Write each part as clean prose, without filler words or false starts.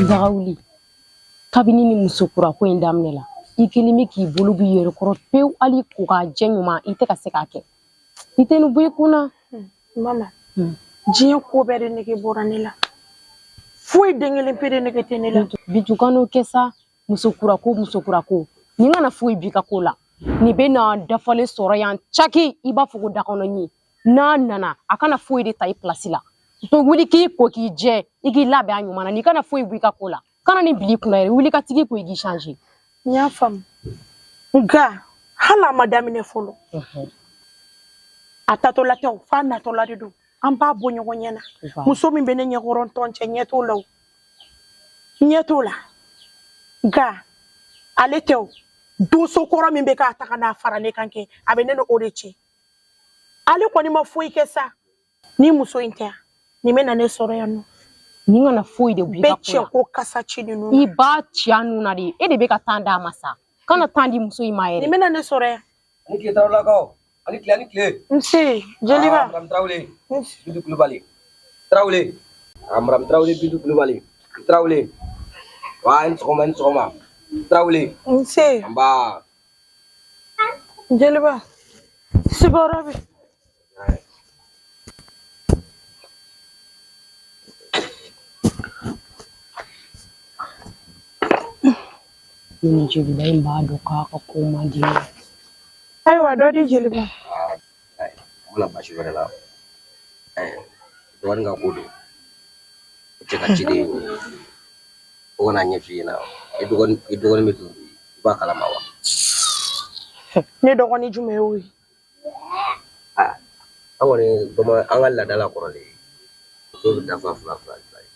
Zagaouli, kabini ni musokura ko in daminɛ la I kelen bɛ k'i bolo b'i yɛrɛ kɔrɔ pewu hali ko ka jɛ ɲuman I tɛ ka se k'a kɛ I tɛ nin bɔ I kunna mama diɲɛ ko bɛɛ de nege bɔra ne la foyi den kelen pe de nege tɛ ne la Bitu kan'o kɛ sa musokura ko nin kana foyi b'i ka ko la nin bɛ na dafalen sɔrɔ yan caki I b'a fɔ ko dakɔnɔɲi n'a nana a kana foyi de ta I place la to wuli k'i ko k'i jɛ I k'i labɛn a ɲuman na n'i kana foyi b'i ka ko la kana ni bili kunna yɛrɛ wuli ka tigi ko I k'i changer n y'a faamu nka hali a ma daminɛ fɔlɔ a tatɔla tɛ f'a natɔla de don an b'a bɔ ɲɔgɔn ɲɛ na muso min bɛ ne ɲɛkɔrɔntɔn cɛ ɲɛ t'o la ɲɛ t'o la nka ale tɛ o donso kɔrɔ min bɛ k'a ta ka n'a fara ne kan kɛ a bɛ ne ni o de cɛ ale kɔni ma foyi kɛ sa ni muso in tɛ nin bɛ na ne sɔrɔ yan nɔ nin kana foyi de b'i ka ko la bɛɛ cɛ ko kasa ci ninnu I b'a ci a nun na de e de bɛ ka temps d'a ma sa kana temps di muso in ma yɛrɛ nin bɛ na ne sɔrɔ yan ani tile tarawelakaw ani tile nse jeliba Maram Traoré Bintu Kulubali Traoré Maram Traoré Bintu Kulubali Traoré wa ni sɔgɔma Traoré nse amba jeliba sigiyɔrɔ bɛ ni jeliba in b'a dɔn k'a ka ko man di ayiwa dɔ di jeliba mana basi wɛrɛ la dɔgɔnin ka ko don o cɛ ka ciden o kana ɲɛ f'i ɲɛna I dɔgɔnin bɛ to I b'a kalama wa ne dɔgɔnin jumɛn y'o ye an kɔni bama an ka laadala kɔrɔlen muso bɛ dafa fila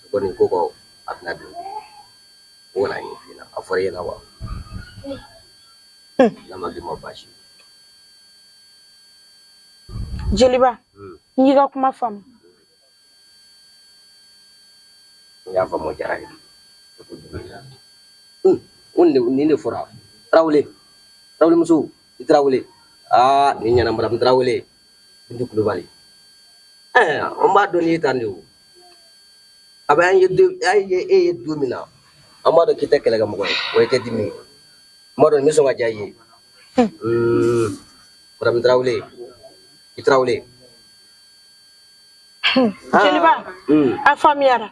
dɔgɔnin ko kɔ a bɛna don o kana ɲɛ f'i ɲɛna a fɔra I ɲɛna wa n'a ma k'i ma basi jeliba n y'i ka kuma faamu n y'a faamu o diyara n ye nin de fɔra Traoré muso I Traoré nin ɲɛna Maram Traoré Bintu Kulubali an b'a dɔn ni tan de o a bɛ an ye e ye don min na an b'a dɔn k'i tɛ kɛlɛkɛmɔgɔ ye wa I tɛ dimi an b'a dɔn n bɛ sɔn ka diya I ye Maram Traoré I Traoré jeliba a faamuyara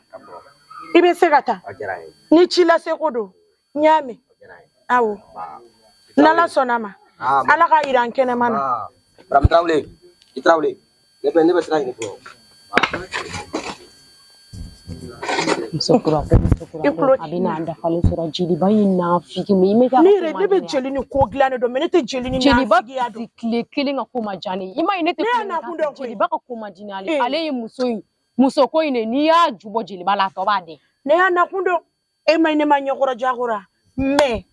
I bɛ se ka taa ni ci lase ko don n y'a mɛn awɔ n'Ala sɔnna ma Ala ka yira an kɛnɛma na Maram Traoré I Traoré ne bɛ sira ɲini fɔlɔ musokura ko a bɛ n'a dafalen sɔrɔ jeliba in n'a figi ne bɛ jeli ni ko dilannen dɔn mais ne tɛ jeli ni jeliba ti tile kelen ka ko ma diya ne ye I m'a ye ne tɛ jeliba ka ko ma di ale ye muso ko in de n'i y'a ju bɔ jeliba la a tɔ b'a dɛ ne y'a nakun dɔn e ma ne ma ɲɛkɔrɔ jakora mais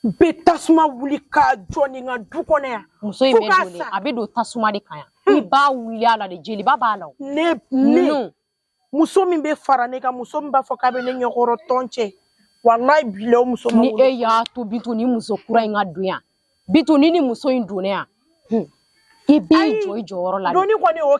bɛ tasuma wuli ka jɔ nin ka du kɔnɔ yan muso in bɛ don a bɛ don tasuma de kan yan I b'a wuli a la de jeliba b'a la ne muso min bɛ fara ne kan muso min b'a fɔ k'a bɛ ne ɲɛkɔrɔ tɔn cɛ wallahi bilahi o muso ma ni e y'a to Bitu ni muso kura in ka don yan Bitu ni muso in donna yan I b'i jɔ I jɔyɔrɔ la doni kɔni o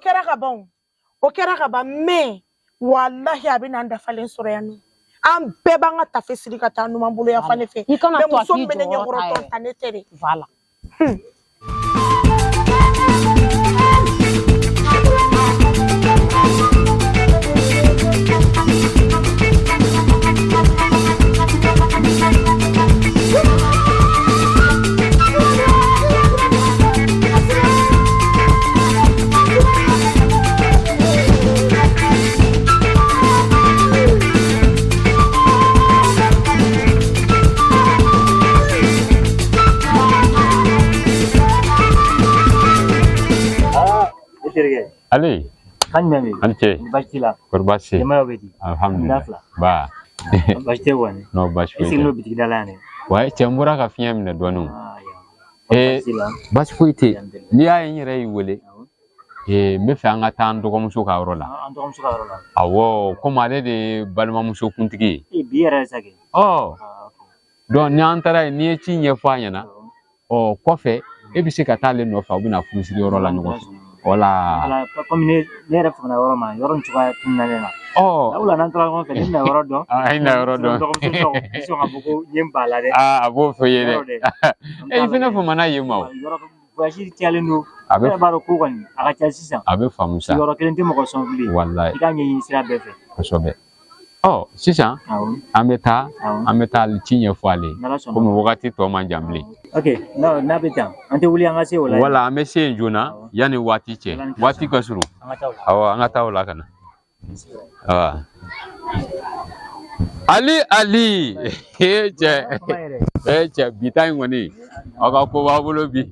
kɛra ka ban mais wallahi a bɛ n'an dafalen sɔrɔ yan nɔ an bɛɛ b'an ka tafe siri ka taa numan bolo yan fan ne fɛ mais muso min bɛ ne ɲɛkɔrɔ tɔn ta ne tɛ dɛ voilà Ali kan mami ante bastila kurbasi jama obedi alhamdulillah ba baste wani no bashwe isi no bitik dalane wa chambura ka fiya min donu bashfuite ni ayin yere wele me fa nga tan dogo muso ka yoro la awo ko male de balma muso kuntigi biyara sage don ni antara ni ci ɲɛfɔ a ɲɛna kɔfɛ e bɛ se ka taa ale nɔfɛ u bɛna furusiri yɔrɔ la ɲɔgɔn fɛ Voilà. Comme ne yɛrɛ fana yɔrɔ ma yɔrɔ in cogoya tununalen na. Oh. Ola n'an taara ɲɔgɔn fɛ ne bɛna yɔrɔ dɔn. Ah, ina yɔrɔ dɔn. Dɔgɔmuso tɛ sɔn ka fɔ ko n ye n ba la dɛ. Ah, a b'o fɔ i ye dɛ. I fana fɔ mana ye ma o. Yɔrɔ voyage cayalen don. A bɛ Ne b'a dɔn ko kɔni a ka ca sisan. a bɛ faamu sa. Yɔrɔ kelen tɛ mɔgɔ sɔn bilen. Wallahi. I k'a ɲɛɲini sira bɛɛ fɛ. Kosɛbɛ. Ɔ sisan Awɔ. an bɛ taa Awɔ. an bɛ taa ci ɲɛfɔ ale ye. N'Ala sɔnna. Komi wagati tɔ man jan bilen. Ok n'a bɛ tan an tɛ wuli an ka se o la. Wala an bɛ se yen joona yanni waati cɛ. Waati ka surun. An ka taa o la. Awɔ an ka taa o la ka na. Awa. Ali cɛ bi ta in kɔni aw ka ko b'a bolo bi.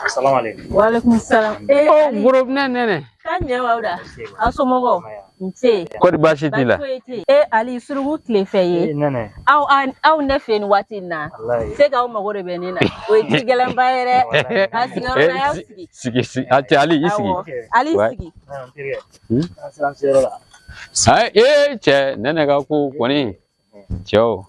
Salaamaaleykum. Waalaikumsalam. Oh, groupe nene. Kan ɲɛ b'aw da? Aw somɔgɔw? Nse. Kɔri baasi t'i la? Baasi foyi tɛ yen. Ali surugu tile fɛ ye. Nɛnɛ. Aw ne fɛ nin waati in na. Walayi. Se k'aw mago de bɛ ne na. O ye ci gɛlɛnba ye dɛ. A sigiyɔrɔ la y'aw sigi. Sigi. A cɛ Ali i sigi. Awɔ. Ali Ouais. sigi. N terikɛ. An sera an seyɔrɔ la. Cɛ nene ka ko kɔni cɛw.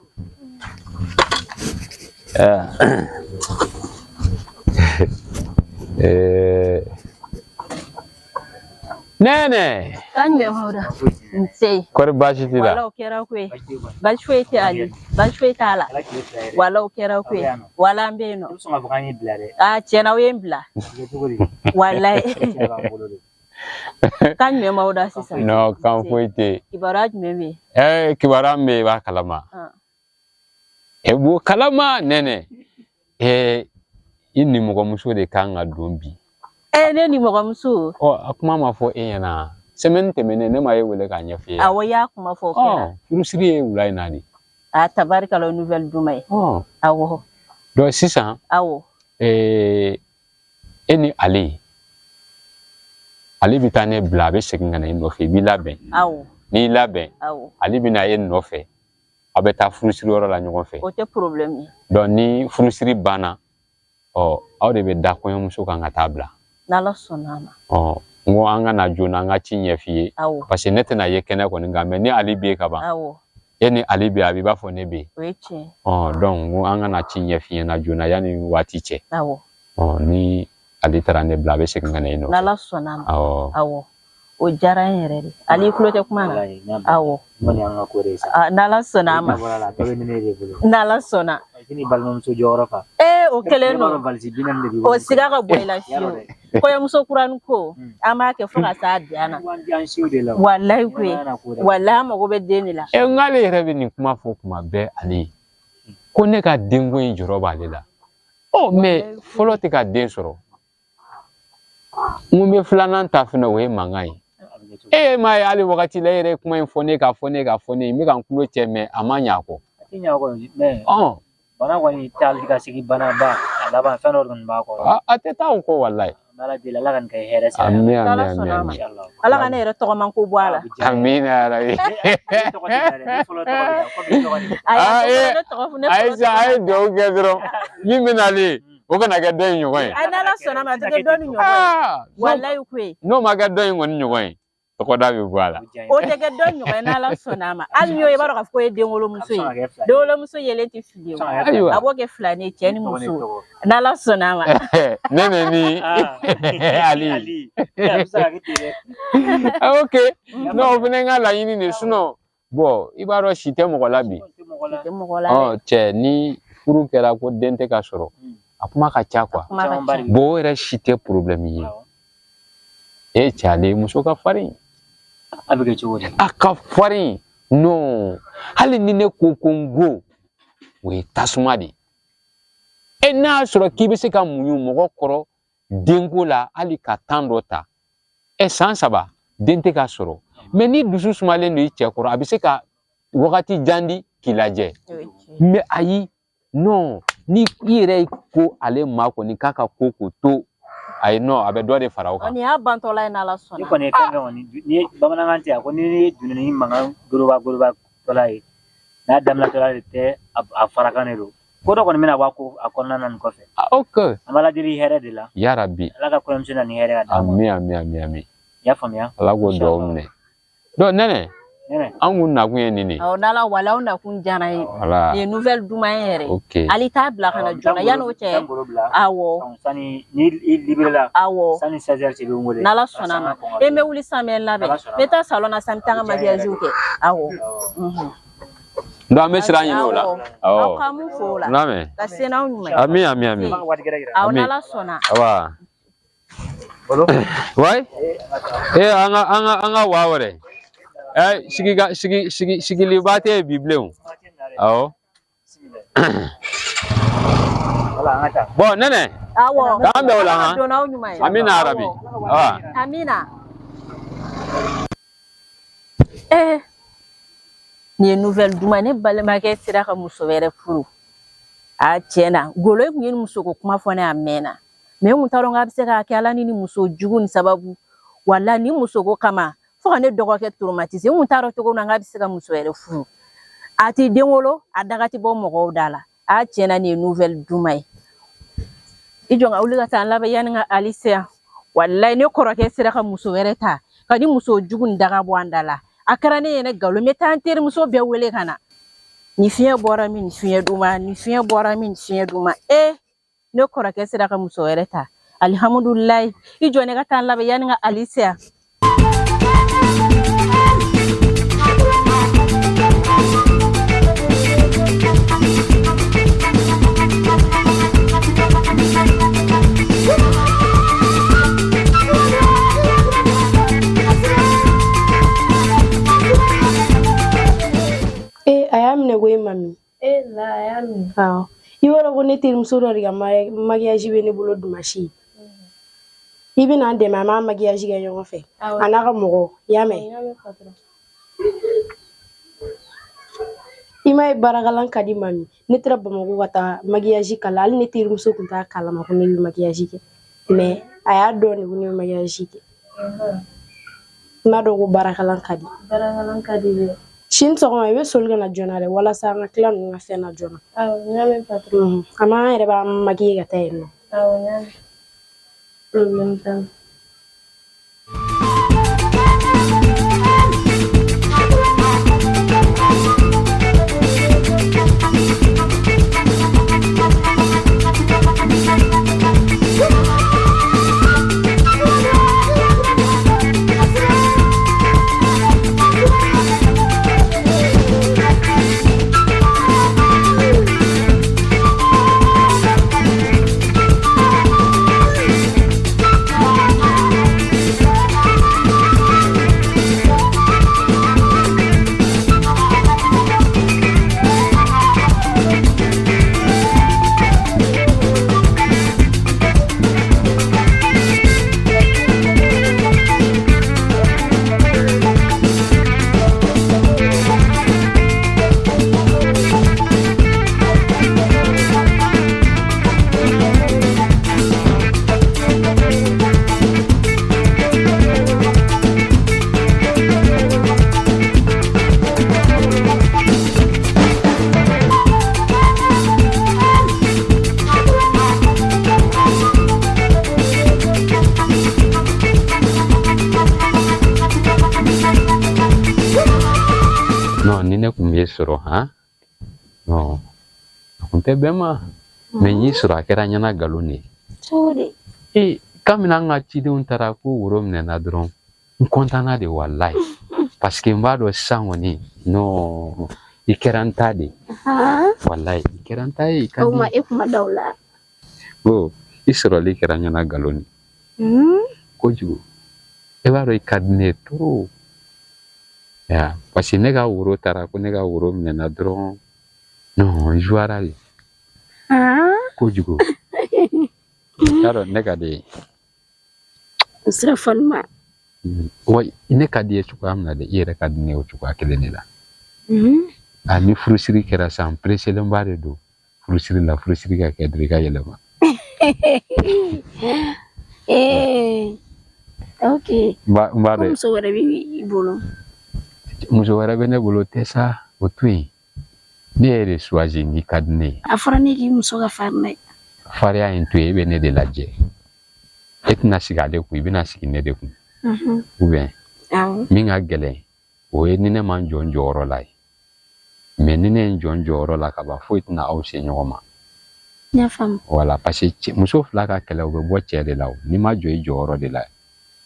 Nene. Kan ɲɛ b'aw da? Nse. Kɔri baasi t'i la? Wala o kɛra ko ye. Baasi foyi tɛ Ali. Baasi foyi t'a la. Ala tile fila yɛrɛ. Wala o kɛra ko ye. Wala an bɛ yen I nɔ. bɛ sɔn k'a fɔ k'an y'i bila dɛ. Tiɲɛna aw ye n bila. Kɛ cogo di? Walayi. Cɛ b'an bolo de. Kan ɲɛ b'aw da sisan? Non kan foyi tɛ yen. Kibaruya jumɛn bɛ yen? Kibaruya min bɛ yen i b'a kalama. E b'o kalama nene. I nimɔgɔmuso de kan ka don bi. Ne nimɔgɔmuso. A kuma ma fɔ e ɲɛna. Semaine tɛmɛnen ne ma e wele k'a ɲɛfɔ e ye. Awɔ y'a kuma fɔ o kɛra. Furusiri ye wula in na de. Tabarikala o nouvelle duman ye. Awɔ. Donc sisan. Awɔ. E ni ale bɛ taa ne bila a bɛ segin ka na i nɔfɛ i b'i labɛn. Awɔ. N'i labɛn. Awɔ. Ale bɛ na e nɔfɛ a bɛ taa furusiri yɔrɔ la ɲɔgɔn fɛ. O tɛ problème ye. Donc ni furusiri banna aw de bɛ da kɔɲɔmuso kan ka taa bila. N'Ala sɔnna a ma. N ko an ka na joona an ka ci ɲɛf'i ye. Awɔ. Parce que ne tɛna ye kɛnɛ kɔni kan mais ni ale bɛ yen ka ban. Awɔ. E ni ale bɛ yen a b'i b'a fɔ ne bɛ yen. O ye tiɲɛ. Donc n ko an ka na ci ɲɛf'i ɲɛna joona yanni waati cɛ. Awɔ. Ni ale taara ne bila a bɛ segin ka na i nɔfɛ. N'Ala sɔnna a ma. Awɔ. O diyara n yɛrɛ de. Ali tulo tɛ kuma na. Awɔ. Kɔni y'an ka ko de ye sa. N'Ala sɔnna a ma. Bɛɛ bɛ ne de bolo. N'Ala sɔnna. I ni balimamuso jɔyɔrɔ fa. O kɛlen don. Ne b'a dɔn valise 40 de b'i bolo. O siga ka bɔ i la fiyewu. Kɔɲɔmuso kuranin ko an b'a kɛ fo ka s'a dan na. An siw de la. Walayi koyi. Walayi an mago bɛ den de la. N'ale yɛrɛ bɛ nin kuma fɔ kuma bɛɛ ale ye ko ne ka denko in jɔrɔ b'ale la. Mais fɔlɔ tɛ ka den sɔrɔ. N bɛ filanan ta fana o ye mankan ye. E m'a ye hali wagati la e yɛrɛ kuma in fɔ ne ka fɔ ne ka fɔ ne n bɛ ka n tulo cɛ mais a ma ɲɛ a kɔ. A tɛ ɲɛ a kɔ mais bana kɔni t'ale ka sigi bana ba a laban fɛn dɔ kɔni b'a kɔrɔ. A tɛ taa o kɔ walayi. Ala deli Ala ka nin kɛ hɛrɛ sira. Ami. Ala ka ne yɛrɛ tɔgɔman ko bɔ a la. Amina yarabi. Ayisa a ye dugawu kɛ dɔrɔn min bɛ nalen o kana kɛ dɔ in ɲɔgɔn ye. N'Ala sɔnna ma a tɛ kɛ dɔ ni ɲɔgɔn ye. Walayi koyi. N'o ma kɛ dɔ in kɔni ɲɔgɔn ye tɔgɔda bɛ bɔ a la. O tɛ kɛ dɔ ɲɔgɔn ye n'Ala sɔnna a ma. Hali n'i y'o ye i b'a dɔn k'a fɔ ko ye denwolomuso ye. Denwolomuso yelen tɛ fili o. A b'o kɛ filanin ye cɛ ni muso. N'Ala sɔnna a ma. Ne ni Ali. Ok. N'o fana ka laɲini de sinon bon i b'a dɔn si tɛ mɔgɔ la bi. Cɛ ni furu kɛra ko den tɛ ka sɔrɔ a kuma ka ca quoi. Bon o yɛrɛ si tɛ problème ye. E cɛ ale muso ka farin. A bɛ kɛ cogo di? A ka farin non hali ni ne ko ko n go o ye tasuma de ye. N'a y'a sɔrɔ k'i bɛ se ka muɲu mɔgɔ kɔrɔ denko la hali ka temps dɔ ta san 3 den tɛ ka sɔrɔ mais ni dusu sumalen don i cɛ kɔrɔ a bɛ se ka wagati jan di k'i lajɛ mais ayi non ni ire ko ale ma ko ni kaka ko ko to ay no abe do de faraw ka ni abantola ina la sona ko ne tan ni bamanangan ti ko ni dunni manga guruba tolai na damla tolai te a farakanelo ko do ko mina wa ko akonna nan ko fe okay amala diri here de la ya rabbi ala ka ko msina ni here ada ami ya famia ala go do mne do nene an na kun ni o nala wala on na kun jana ni nouvelle duma here ali tabla kana jona ya no che awo sani ni libela awo sani 16h ci be ngole nala sona ma e me wuli samel labe beta salona samtanga mariage uke awo ndo amesira nyino la awo kamu fola name kasena unyuma ami awo nala sona awa wai anga wawre sigi libate bibleu awo wala ngata bo nene awo dambe wala ha amina arabi amina ni nouvelle duma ne balema ke sira ka muso wɛrɛ furu a tiɲɛna golo kun ye muso ko kuma fɔ ne a mɛnna mais mun taron ga se ka kɛ ala ni muso jugu ni sababu wala ni muso ko kama fo ka ne dɔgɔkɛ traumatisé mun taro to ko na ga se ka muso wɛrɛ furu a ti den wolo a dagati bɔ mɔgɔw da la a tiɲɛna ni nouvelle duma ye i jɔn ka wuli ka taa laban yani ka alisia wallahi ne kɔrɔkɛ sira ka muso wɛrɛ ta ka ni muso jugu ni daga bɔ an da la a kɛra ne yɛrɛ galo me taa n terimuso bɛɛ wele ka na ni fiɲɛ bɔra min ni fiɲɛ duma ni fiɲɛ bɔra min ni fiɲɛ duma ne kɔrɔkɛ sera ka muso wɛrɛ ta alhamdulilayi i jɔ ne ka taa laban yani ka alisia ayamne go mami la ayamne i wara ko ne terimuso dɔ de ka mariage bɛ ne bolo dimanche i bɛna an dɛmɛ an b'a mariage kɛ ɲɔgɔn fɛ a n'a ka mɔgɔ i y'a mɛn i m'a ye baarakalan ka di mami ne taara Bamakɔ ka taa mariage kala hali ne terimuso tun t'a kalama ko ne bɛ mariage kɛ mais a y'a dɔn de ko ne bɛ mariage kɛ i m'a dɔn ko baarakalan ka di dɛ sini sɔgɔma i bɛ soli ka na joona dɛ walasa an ka tila ninnu ka fɛn na joona ɲaamɛ patron an yɛrɛ b'an maquiller ka taa yen nɔ ɲaamɛ problème t'a soro ha no kunte bema me yi soro akera nyana galoni chori kamina nga chidi untara ku wuro mne na dron nkontana de wallahi parce que mbado sangoni no ikeranta de wallahi ikeranta ikadi o ma ikuma dawla go isoro li keranya na galoni ko jugo e baro ikadne to ya parce que nega wuro tara ko nega wuro mne na dron no jouara li ko jugo yaro nega de sira falma way neka de chuko amna de ire kadne o chuko akele ni la ani frusiri kera sam presele mbare do furusiri la furusiri ka kɛ dɔrɔn i ka yɛlɛma. Ok. N b'a dɔn Muso wɛrɛ b'i bolo. muso wɛrɛ bɛ ne bolo tɛ sa o to yen ne yɛrɛ de choisi n'i ka di ne ye. A fɔra ne k'i muso ka farin n'a ye. Fariya in to yen e bɛ ne de lajɛ e tɛna sigi ale kun i bɛna sigi ne de kun ou bien min ka gɛlɛn o ye ni ne ma n jɔ n jɔyɔrɔ la ye mais ni ne ye n jɔ n jɔyɔrɔ la ka ban foyi tɛna aw se ɲɔgɔn ma. N y'a faamu. Voilà parce que muso fila ka kɛlɛ o bɛ bɔ cɛ de la o n'i ma jɔ i jɔyɔrɔ de la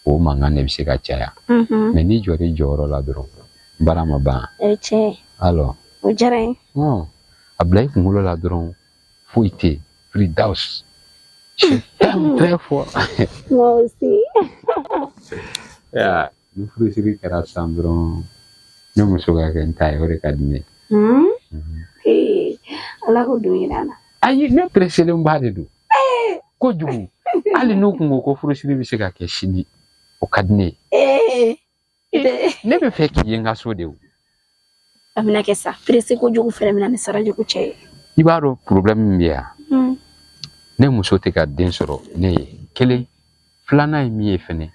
o mankan de bɛ se ka caya mais n'i jɔra i jɔyɔrɔ la dɔrɔn baara ma ban. O ye tiɲɛ ye. Alors O diyara n ye. a bila i kunkolo la dɔrɔn foyi tɛ yen Firdaus je t'aime très fort. Moi aussi. Ni furusiri kɛra sisan dɔrɔn ne muso ka kɛ n ta ye o de ka di ne. Ala k'o don yira n na. Ayi ne pereselen ba de don kojugu hali n'u kun ko ko furusiri bɛ se ka kɛ sini o ka di ne ye. Ne bɛ fɛ k'i ye n ka so de o. A bɛna kɛ sa perese kojugu fɛnɛ bɛna ni sarajugu cɛ ye. I b'a dɔn problème min bɛ yan ne muso tɛ ka den sɔrɔ ne ye kelen filanan ye min ye fɛnɛ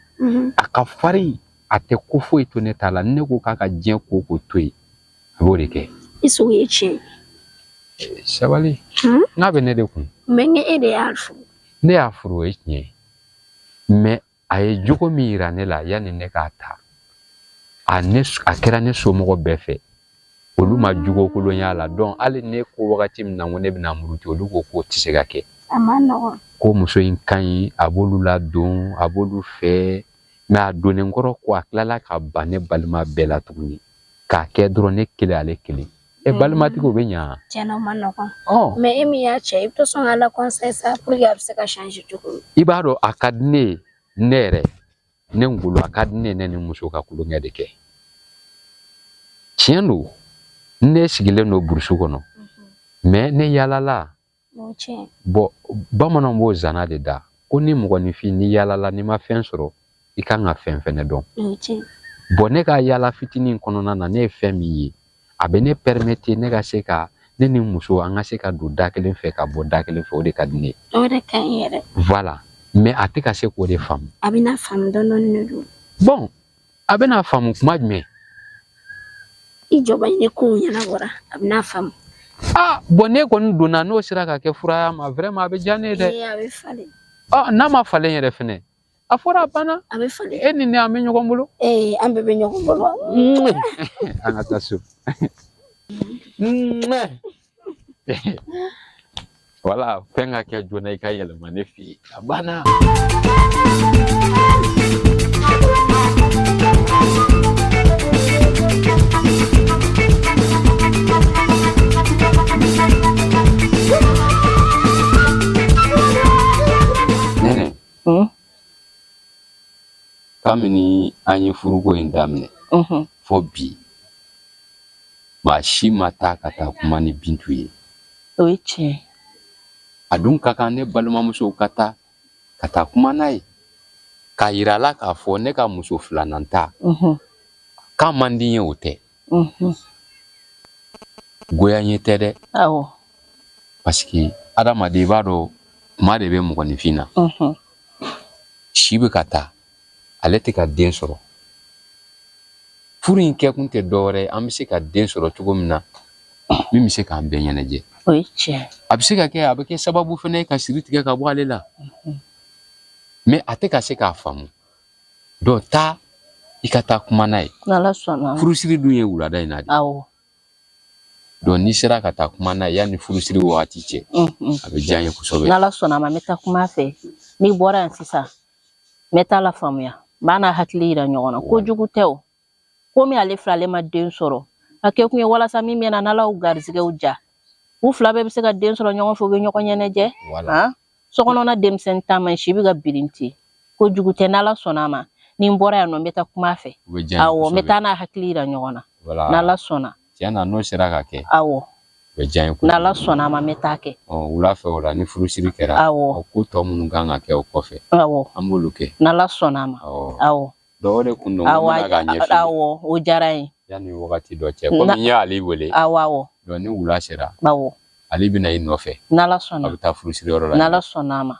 a ka farin a tɛ ko foyi to ne ta la ne ko k'a ka diɲɛ ko ko to yen a b'o de kɛ. I sogo ye tiɲɛ. Sabali n'a bɛ ne de kun. Mais n e de y'a furu. Ne y'a furu o ye tiɲɛ ye mais a ye jogo min yira ne la yanni ne k'a ta a kɛra ne somɔgɔ bɛɛ fɛ olu ma jogo kolon y'a la donc hali ne ko wagati min na ko ne bɛna muruti olu ko k'o tɛ se ka kɛ. A ma nɔgɔn. Ko muso in ka ɲi a b'olu ladon a b'olu fɛ mais a donnen kɔrɔ ko a tilala ka ban ne balima bɛɛ la tuguni k'a kɛ dɔrɔn ne kelen ale kelen. Balimatigiw bɛ ɲa. Tiɲɛna o ma nɔgɔn. Mais e min y'a cɛ i bɛ to sɔn k'a la conseil sa pour que a bɛ se ka changer cogo min. I b'a dɔn a ka di ne ye ne yɛrɛ ne ngolo a ka di ne ye ne ni muso ka kulonkɛ de kɛ. Tiɲɛ don ne sigilen don burusi kɔnɔ mais ne yaalala. O tiɲɛ. Bon bamananw b'o zana de da ko ni mɔgɔninfin ni yaalala n'i ma fɛn sɔrɔ i kan ka fɛn fɛnɛ dɔn. O tiɲɛ. Bon ne ka yaala fitinin kɔnɔna na ne ye fɛn min ye a bɛ ne permettre ne ka se ka ne ni muso an ka se ka don da kelen fɛ ka bɔ da kelen fɛ o de ka di ne ye. O de ka ɲi yɛrɛ. Voilà mais a tɛ ka se k'o de faamu. A bɛna faamu dɔɔni de don. Bon a bɛna faamu kuma jumɛn. I jɔba ɲini kow ɲɛnabɔra a bɛna faamu. Bon ne kɔni donna n'o sera ka kɛ furaya ma vraiment a bɛ diya ne ye dɛ. A bɛ falen. N'a ma falen yɛrɛ fɛnɛ a fɔra a banna. A bɛ falen. E ni ne an bɛ ɲɔgɔn bolo. An bɛɛ bɛ ɲɔgɔn bolo. An ka taa so. Voilà fɛn ka kɛ joona i ka yɛlɛma ne fɛ yen a banna. Kabini an ye furuko in daminɛ fo bi maa si ma taa ka taa kuma ni Bintu ye. O ye tiɲɛ. A dun ka kan ne balimamusow ka taa kuma n'a ye k'a yira a la k'a fɔ ne ka muso filanan ta k'a man di n ye o tɛ. Goyanɲɛ tɛ dɛ. Awɔ. Parce que adamaden i b'a dɔn maa de bɛ mɔgɔninfin na. Si bɛ ka taa ale tɛ ka den sɔrɔ. Furu in kɛ kun tɛ dɔwɛrɛ an bɛ se ka den sɔrɔ cogo min na min bɛ se k'an bɛɛ ɲɛnajɛ. O ye tiɲɛ. A bɛ se ka kɛ a bɛ kɛ sababu fana ye ka siri tigɛ ka bɔ ale la. Mais a tɛ ka se k'a faamu. Donc taa i ka taa kuma n'a ye. N'Ala sɔnna. Furusiri dun ye wulada in na de. Awɔ. Donc n'i sera ka taa kuma n'a ye yanni furusiri wagati cɛ a bɛ diya n ye kosɛbɛ. N'Ala sɔnna ma n bɛ taa kuma a fɛ n'i bɔra yan sisan n bɛ taa la faamuya n b'a n'a hakili yira ɲɔgɔn na kojugu tɛ o komi ale fila ale ma den sɔrɔ a kɛ kun ye walasa min bɛ na n'Ala y'u garizigɛw ja u fila bɛɛ bɛ se ka den sɔrɔ ɲɔgɔn fɛ u bɛ ɲɔgɔn ɲɛnajɛ sokɔnɔna denmisɛnnin ta man si bɛ ka birin ten kojugu tɛ n'Ala sɔnna ma ni n bɔra yan nɔ n bɛ taa kuma a fɛ awɔ n bɛ taa n'a hakili yira ɲɔgɔn na n'Ala sɔnna. Tiɲɛ na n'o sera ka kɛ. Awɔ. O bɛ diya n ye. N'Ala sɔnna ma n bɛ taa kɛ. Wula fɛ o la ni furusiri kɛra. Awɔ. Ko tɔ minnu kan ka kɛ o kɔfɛ. Awɔ. An b'olu kɛ. N'Ala sɔnna ma. Awɔ. Donc o de kun don n bɛna ka ɲɛfɔ. Awɔ o diyara n ye. Yanni wagati dɔ cɛ komi n y'ale wele. Awɔ. Donc ni wula sera. Awɔ. ali bina i nɔfɛ n'ala sɔnna a bɛ taa furusiri yɔrɔ la n'ala sɔnna a ma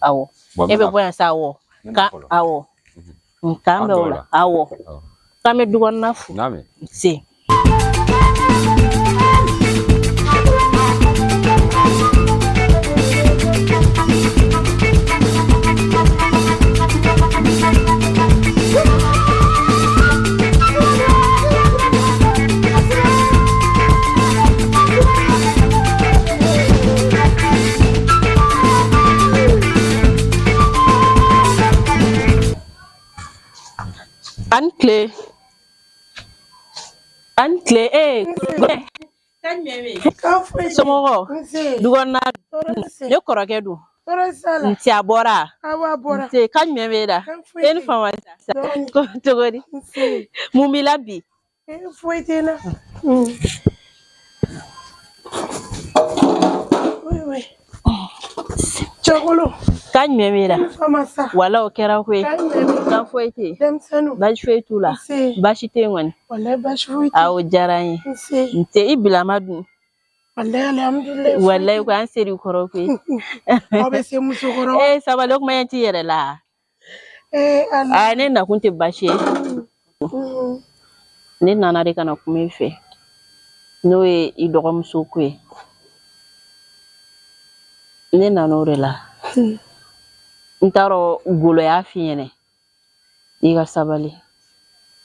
awɔ Bon, e bɛ bɔ yan sa awɔ ka awɔ k'an bɛ o la awɔ k'an bɛ du kɔnɔna fo se Antle somɔgɔ dukɔnɔna ne kɔrɔkɛ don nti a bɔra nti ka ɲuman bɛ da e ni fama cogo di mun b'i la bi foyi tɛ na cɛkolo ka ɲuman bɛ da wala o kɛra koyi kan foyi tɛ baasi foyi t'u la baasi tɛ yen kɔni awo diyara n ye nti i bilama dun walayi ko an seri kɔrɔ koyi sabali o kuma ɲɛ t'i yɛrɛ la ne nakun tɛ baasi ye ne nana de kana kuma i fɛ n'o ye i dɔgɔmuso ko ye ne nana o de la n t'a dɔn golo y'a f'i ɲɛna i ka sabali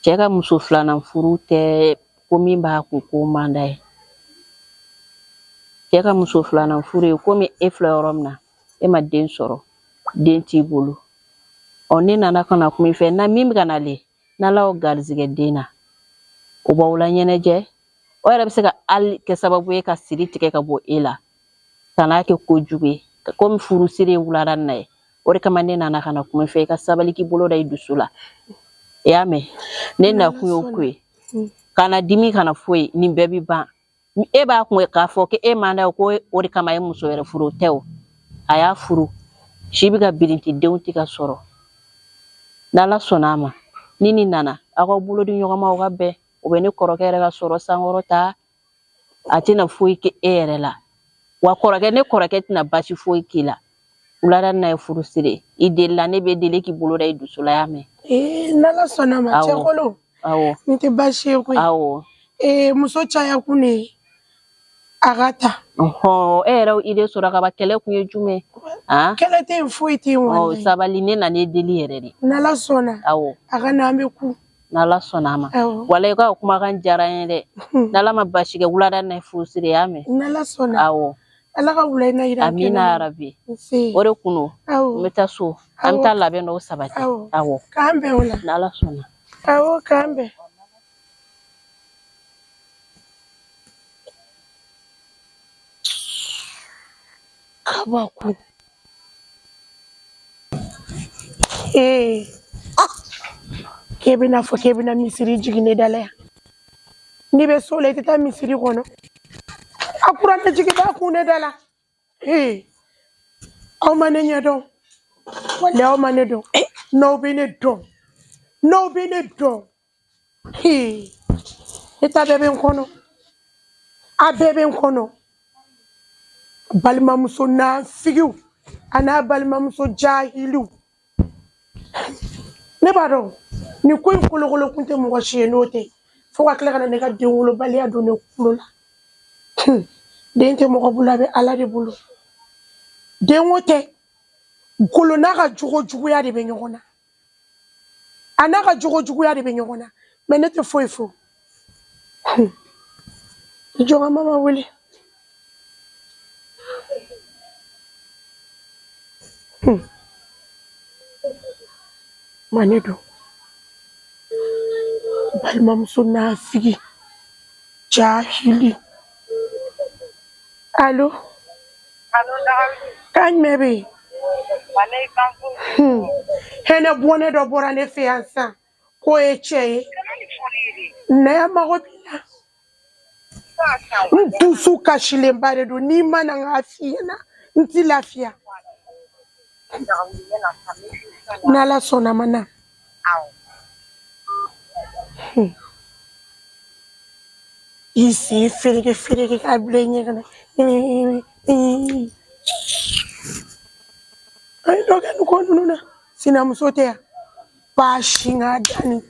cɛ ka muso filanan furu tɛ ko min b'a kun ko man d'a ye cɛ ka muso filanan furu ye komi e filɛ yɔrɔ min na e ma den sɔrɔ den t'i bolo ne nana kana kuma i fɛ na min bɛ ka nalen n'ala y'o garizigɛ den na o b'aw la ɲɛnajɛ o yɛrɛ bɛ se ka hali kɛ sababu ye ka siri tigɛ ka bɔ e la ka n'a kɛ kojugu ye komi furusiri ye wulada na ye o de kama ne nana kana kuma i fɛ i ka sabali k'i bolo da i dusu la i y'a mɛn ne nakun y'o ko ye kana dimi kana foyi nin bɛɛ bi ban e b'a kun k'a fɔ ko e man da ko o de kama e muso wɛrɛ furu tɛ o a y'a furu si bɛ ka birinti denw tɛ ka sɔrɔ n'ala sɔnna a ma ni nin nana aw ka bolo di ɲɔgɔn ma o ka bɛn o bɛ ne kɔrɔkɛ yɛrɛ ka sɔrɔ sankɔrɔ ta a tɛna foyi kɛ e yɛrɛ la wa ne kɔrɔkɛ tɛna baasi foyi k'i la wulada n'a ye furusiri i delila ne bɛ deli k'i bolo da i dusu la y'a mɛn n'ala sɔnna a ma cɛkolo nin tɛ baasi ye koyi muso caya kun de a ka ta e yɛrɛ ide sɔrɔ ka ban kɛlɛ kun ye jumɛn kɛlɛ tɛ yen foyi tɛ yen sabali ne nana e deli yɛrɛ de n'ala sɔnna a ka na an bɛ ku n'ala sɔnna a ma wala i ka kumakan diyara n ye dɛ n'ala ma baasi kɛ wulada n'a ye furusiri y'a mɛn n'ala sɔnna ala ka wula in na yira amina arabi o de kun don n bɛ taa so an bɛ taa labɛn dɔw sabati k'an bɛn o la n'ala sɔnna k'an bɛn kabako k'e bɛna fɔ k'e bɛna misiri jigin ne da la yan n'i bɛ so la i tɛ taa misiri kɔnɔ a kuran tɛ jigin b'a kun ne da la aw ma ne ɲɛdɔn walahi aw ma ne dɔn n'aw bɛ ne dɔn ne ta bɛɛ bɛ n kɔnɔ a bɛɛ bɛ n kɔnɔ balimamuso nafigiw a n'a balimamuso jahiliw ne b'a dɔn nin ko in kolokolo kun tɛ mɔgɔ si ye n'o tɛ fo ka tila ka na ne ka den wolobaliya don ne kulo la den tɛ mɔgɔ bolo a bɛ ala de bolo den o tɛ golo n'a ka jogojuguya de bɛ ɲɔgɔn na a n'a ka jogojuguya de bɛ ɲɔgɔn na mɛ ne tɛ foyi fɔ jɔn mama wele mane don balimamuso nafigi jahili alo kan mɛ bɛ yen hɛnɛ bɔnɛ dɔ bɔra ne fɛ yan sisan k'o ye cɛ ye ne mago b'i la n dusu kasilenba de don n'i ma na n k'a f'i ɲɛna n t'i lafiya n'ala sɔnna ma na Ici, ferege ka blenye kana. Ay doga nuko nuna. Sina musotea. Ba shinga dani.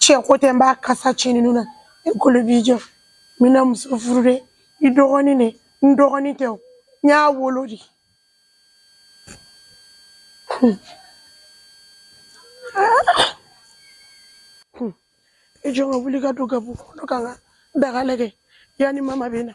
Che kote mba kasa chini nuna. Ekolo bijo. Mina muso furude. Idogoni ne. Ndogoni teo. Nya wolodi. Ejonga bulika doga bu. Nokanga. Dagalege. Yani mama bina.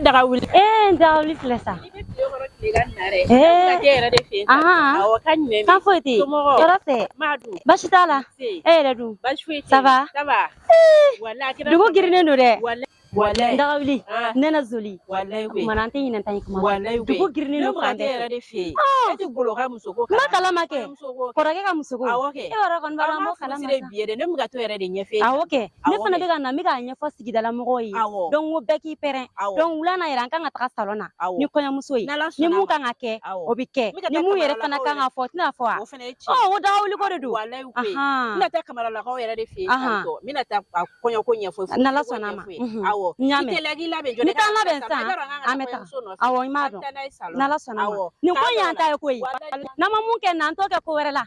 Dagawuli. Dagawuli filɛ sa. Awɔ ka ɲinɛ. Kan foyi tɛ yen. Tɔɔrɔ tɛ. Baasi t'a la. E yɛrɛ dun. Baasi foyi tɛ. Ça va. Ça va. Walayi. Dugu girinnen don dɛ. Walayi. Dagawuli. Nɛnɛ Zoli. Walayi. Kumana an tɛ ɲinɛ ta in kuma. Walayi. Dugu girinnen don fan bɛɛ fɛ. Ne yɛrɛ de fɛ yen. E tɛ golo ka muso ko. N ma kalama kɛ. Kɔrɔkɛ ka muso ko. Awɔ kɛ. E yɛrɛ kɔni b'a dɔn an b'o kalama sa. Ne bɛ ka to yɛrɛ de ɲɛfɛ. Awɔ kɛ. Ne fana bɛ ka na n bɛ k'a ɲɛfɔ sigidala mɔgɔw ye. Awɔ. Donc n ko bɛɛ k'i pɛrɛn. Donc wula na yɛrɛ an kan ka taga salon na. Ni kɔɲɔmuso ye. Ni mun kan ka kɛ o bɛ kɛ. Ni mun yɛrɛ fana kan ka fɔ o tɛna fɔ wa. O fana ye tiɲɛ ye. O Dagawuli ko de don. Walayi o ye. N bɛna taa kamaralakaw yɛrɛ de fɛ yen. N bɛna taa kɔɲɔko ɲɛfɔ. N'Ala sɔnna ma. Awɔ. N y'a mɛn. Ni t'an labɛn sisan an bɛ taga. Awɔ n b'a dɔn. N'Ala sɔnna ma. Nin ko in y'an ta ye koyi. N'an ma mun kɛ n'an t'o kɛ ko wɛrɛ la.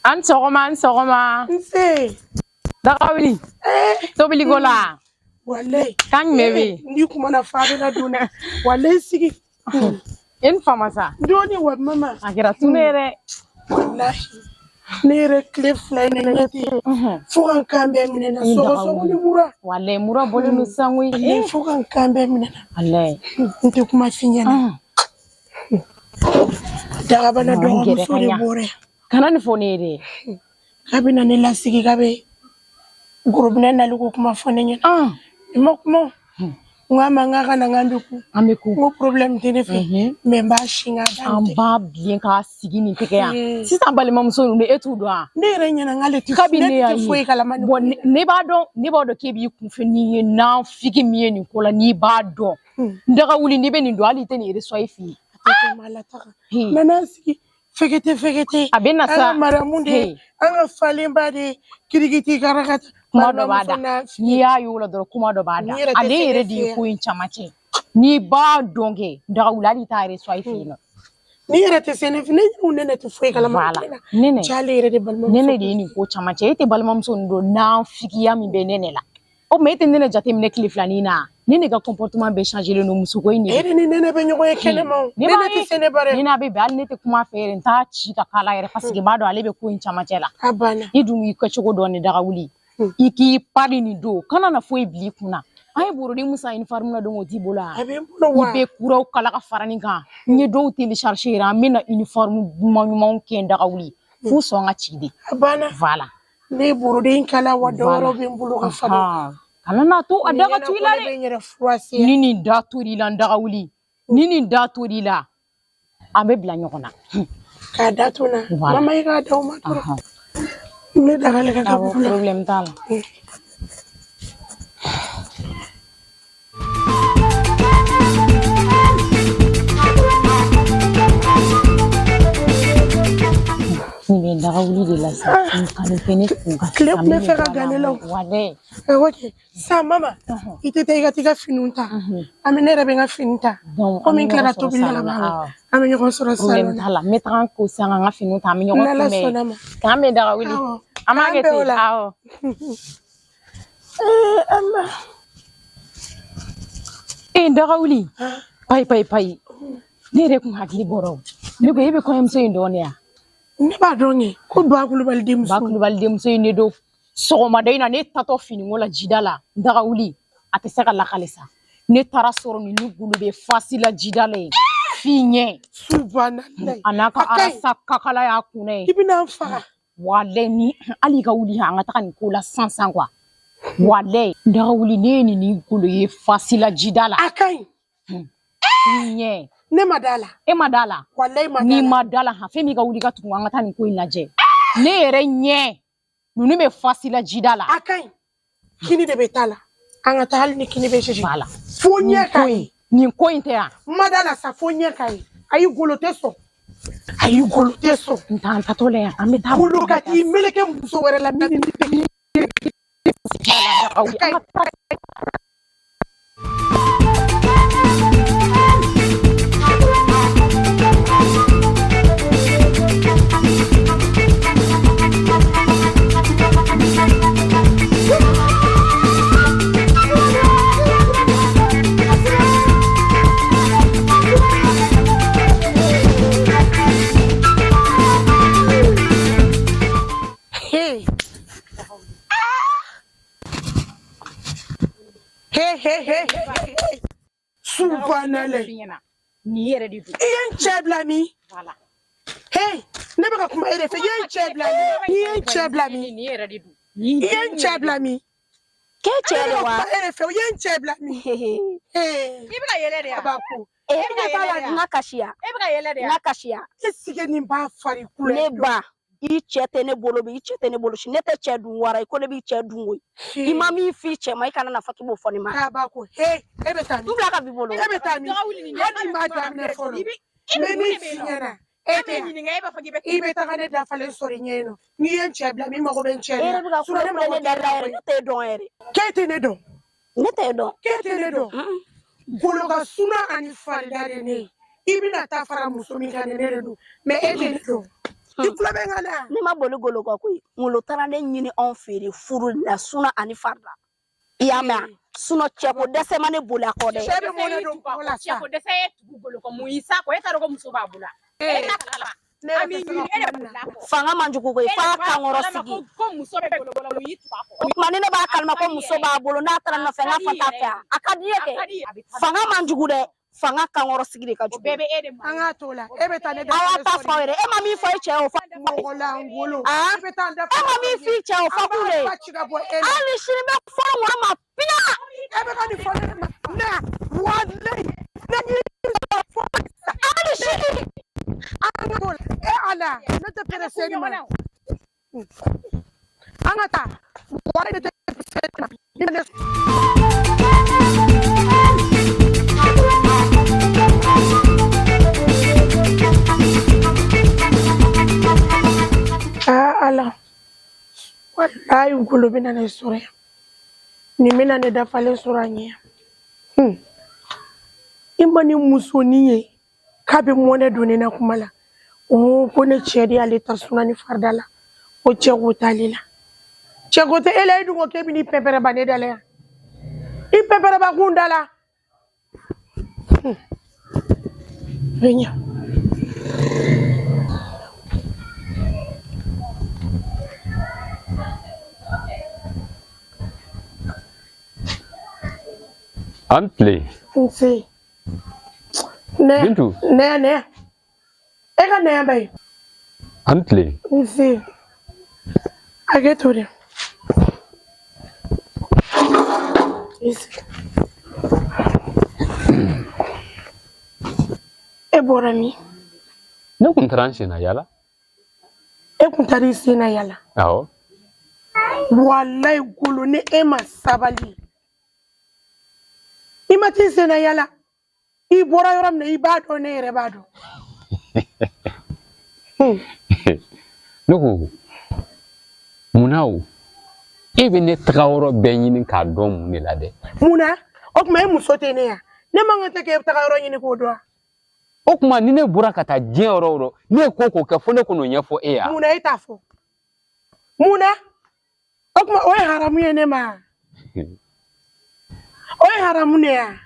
An sɔgɔma. Nse. Dagawuli. Tobiliko la. Walayi. Kan jumɛn bɛ yen? Ni kumana fa bɛ na donna. Walayi sigi. E ni fama sa. Doni wa mama. A kɛra tun ne yɛrɛ. Walayi. Ne yɛrɛ tile fila in na ten. Fo ka n kan bɛɛ minɛ na. Sɔgɔsɔgɔ ni mura. Walayi mura bɔlen don sisan koyi. Walayi fo ka n kan bɛɛ minɛ na. Walayi. N tɛ kuma f'i ɲɛna. Dagabana dɔgɔmuso de bɔra yan. Kana nin fɔ ne ye dɛ. K'a bɛna ne lasigi k'a bɛ gorobinɛ nali ko kuma fɔ ne ɲɛna. I ma kuma. N k'a ma n k'a ka na n k'an bɛ ku. An bɛ ku. N ko problème tɛ ne fɛ. Mais n b'a si n k'a da an b'a bilen k'a sigi nin tɛgɛ yan. Sisan balimamuso ninnu e t'u dɔn wa? Ne yɛrɛ ɲɛna n k'ale tɛ foyi kalama. Bon ne b'a dɔn k'e b'i kunfɛ n'i ye nafigi min ye nin ko la n'i b'a dɔn. Dagawuli n'i bɛ nin dɔn hali i tɛ nin reçoit i fɛ yen. A tɛ tɛmɛ ala taga. Mɛ n'an sigi fɛgɛtɛ. A bɛ na sa. An ka maramu de an ka falenba de kirikiti karakata. Kuma dɔ b'a da. N'i y'a ye o la dɔrɔn kuma dɔ b'a da. Ale yɛrɛ de ye ko in caman cɛ. N'i b'a dɔn kɛ Dagawuli hali i t'a reçoit i fɛ yen nɔ. Ni yɛrɛ tɛ se ne fɛ ne ɲin'u nɛnɛ tɛ foyi kalama. Nɛnɛ. Cɛ ale yɛrɛ de balimamuso. Nɛnɛ de ye nin ko caman cɛ. E tɛ balimamuso nin dɔn nafigiya min bɛ nɛnɛ la. O mais e tɛ nɛnɛ jateminɛ tile filanin na. Ne ne ka comportement bɛɛ changé len don musoko in de. E de ni nɛnɛ bɛ ɲɔgɔn ye kɛnɛma. Nɛnɛ tɛ se ne ba dɛ. Nɛnɛ bɛ bɛn hali ne tɛ kuma fɛ yɛrɛ n t'a ci ka k'a la yɛrɛ parce que n b'a dɔn ale bɛ ko in caman cɛ la. A banna. I dun y'i kɛcogo dɔn ni Dagawuli. I k'i pari nin don kana na foyi bila i kunna. An ye borodi mun san uniforme na don o t'i bolo wa? A bɛ n bolo wa? I bɛ kuraw kala ka fara nin kan. N ye dɔw télécharger yɛrɛ an bɛ na uniforme ɲumanw kɛ Dagawuli. F'u sɔn ka ci de. A banna. Voilà. Ne ye borodi in kala wa dɔwɛrɛw bɛ n bolo ka fara. Kana n'a to a da ka to i la dɛ. Ni nin da tor'i la Dagawuli. Ni nin da tor'i la an bɛ bila ɲɔgɔn na. K'a da to n na. Mama i k'a da o ma dɔrɔn. N bɛ daga lajɛ ka bɔ la. Problème t'a la. Ni bɛ Dagawuli de la sa. Kanu fɛ ne kun ka. Tile kun bɛ fɛ ka gan ne la. Walayi. Ok. Sa mama i tɛ taa i ka t'i ka finiw ta. An bɛ ne yɛrɛ bɛ n ka fini ta. Komi n tilara tobili la ka ban. An bɛ ɲɔgɔn sɔrɔ salon na. Problème t'a la. N bɛ taga n ko sisan ka n ka finiw ta an bɛ ɲɔgɔn kunbɛn. N'Ala sɔnna ma. K'an bɛn Dagawuli. An b'a kɛ ten. Awɔ. Allah. Ndagawuli. Pai. Ne re kun hakili boro. Ne ko yebe ko yamso indone ya. Ne ba donye ko ba kulubali demso. Ba kulubali demso ne do. Sogoma dayna ne tato fini ngola jidala. Ndagawuli ateseka la kalesa. Ne tara soro ni gulube fasila jidale. Finye. Subhanallah. Anaka arasa kakala ya kune. Ibina mfa. Wale ni ali ka wuli ha ngata kan kula sansan kwa. Wale ndagawuli ne ni gulu ye fasila jidala. Akai. Nye. Ne madala. E madala. Wallahi madala. Ni madala ha femi ka wuli ka tunga ngata ni ko inaje. Ne yere nye. Nunu me fasila jidala. Akai. Kini de betala. Angata hali ni kini be sheshi. Bala. Fonya kai. Ni ko intea. Madala sa fonya kai. Ayi golote so. Ayi golote so. Ntanta tole ameta. Kulukati meleke muso were la mini. Hey. Subhanallah. Ni yere di du. Yen cheblami. Voilà. Hey, ne baka kuma ere fe yen cheblami. Ni yere di du. Yen cheblami. Ke chere wa. Ere fe yen cheblami. Hey. Ibra yele de. Abako. Nakashia. Ibra yele de. Nakashia. Esige ni ba fari kule. Ne ba. I chete ne bolo bi chete ne bolo shi ne te che dun wara ko ne bi che dun wo imami fi che mai kana na faki bo foni ma Abako. Hey, ebetani. tu ka bi bolo Ebetani. Hani madam ne folo. Meni finyana. Ibe takane da fale sori nyeno. Ni yen cheblami mako ben chela. ere bi ka ko ne da la ere te don ere Kete ne do. ne te don Kete ne do. Golo ka suna ani falidare ne. Ibina ta fara muso min kan ne do. Me ete ne do. Ikula bengala. ne ma bolo golo ko mulo tara ne nyini on fere furu la suna ani farda ya ma suno cheko dese mane bula ko de Shebe mo ne do kola sa. Ko dese tugu golo ko muisa ko eta ro muso babula. Ami ni ere bula ko. fanga manjuko ko fa ka ngoro sigi Ko muso be golo muisa ko. mane ne ba kalma ko muso ba bolo na tara na fanga fata fa akadiye ke fanga manjugo de fanga ka ngoro sigi de ka ju Bebe ere Anga tola. Ebetane da. awa ta fa ere e mami fo che o fa Mogola ngolo. ah Ebetane da. e mami fi che o fa kule Bachiga boy ele. ali shiri me fo wa ma pina Ebetane fo na. Wallahi. ali shiri Anga tola. Ala. Ne te pere seni ma. Anga ta. Wala ne te pere seni ma. Ala. Wallahi ngolo bina na sura. Ni mina ne da fale sura nya. Imani musoni ye. Kabe mwone doni na kumala. Ko ne chedi ale tasuna ni fardala. O chego talila. Chego te ele du ko kebi ni pepere bane dale. I pepere ba kundala. Venya. Antle. Nsi. Ne. Bintu. Ne. Ega ne bay. Antle. Nsi. Agetore. Nsi. Eborami. Ne kun tranche na yala. E kun tari sina yala. Awo. Wallahi golo ne e ma sabali. Imati sina yala. I bora yoram ne i ba do ne yere ba do. Nuku. Munau. Ebe ne tagawro benyini ka dom mun la de. Muna o kuma e musote ne ya. Ne mangata ke tagawro nyini ko do. O kuma ni ne bura kata je oro ne koko ka fo ne kono nyefo e ya. Muna itafo. Muna o kuma o haramu ye ne ma. haramuneya.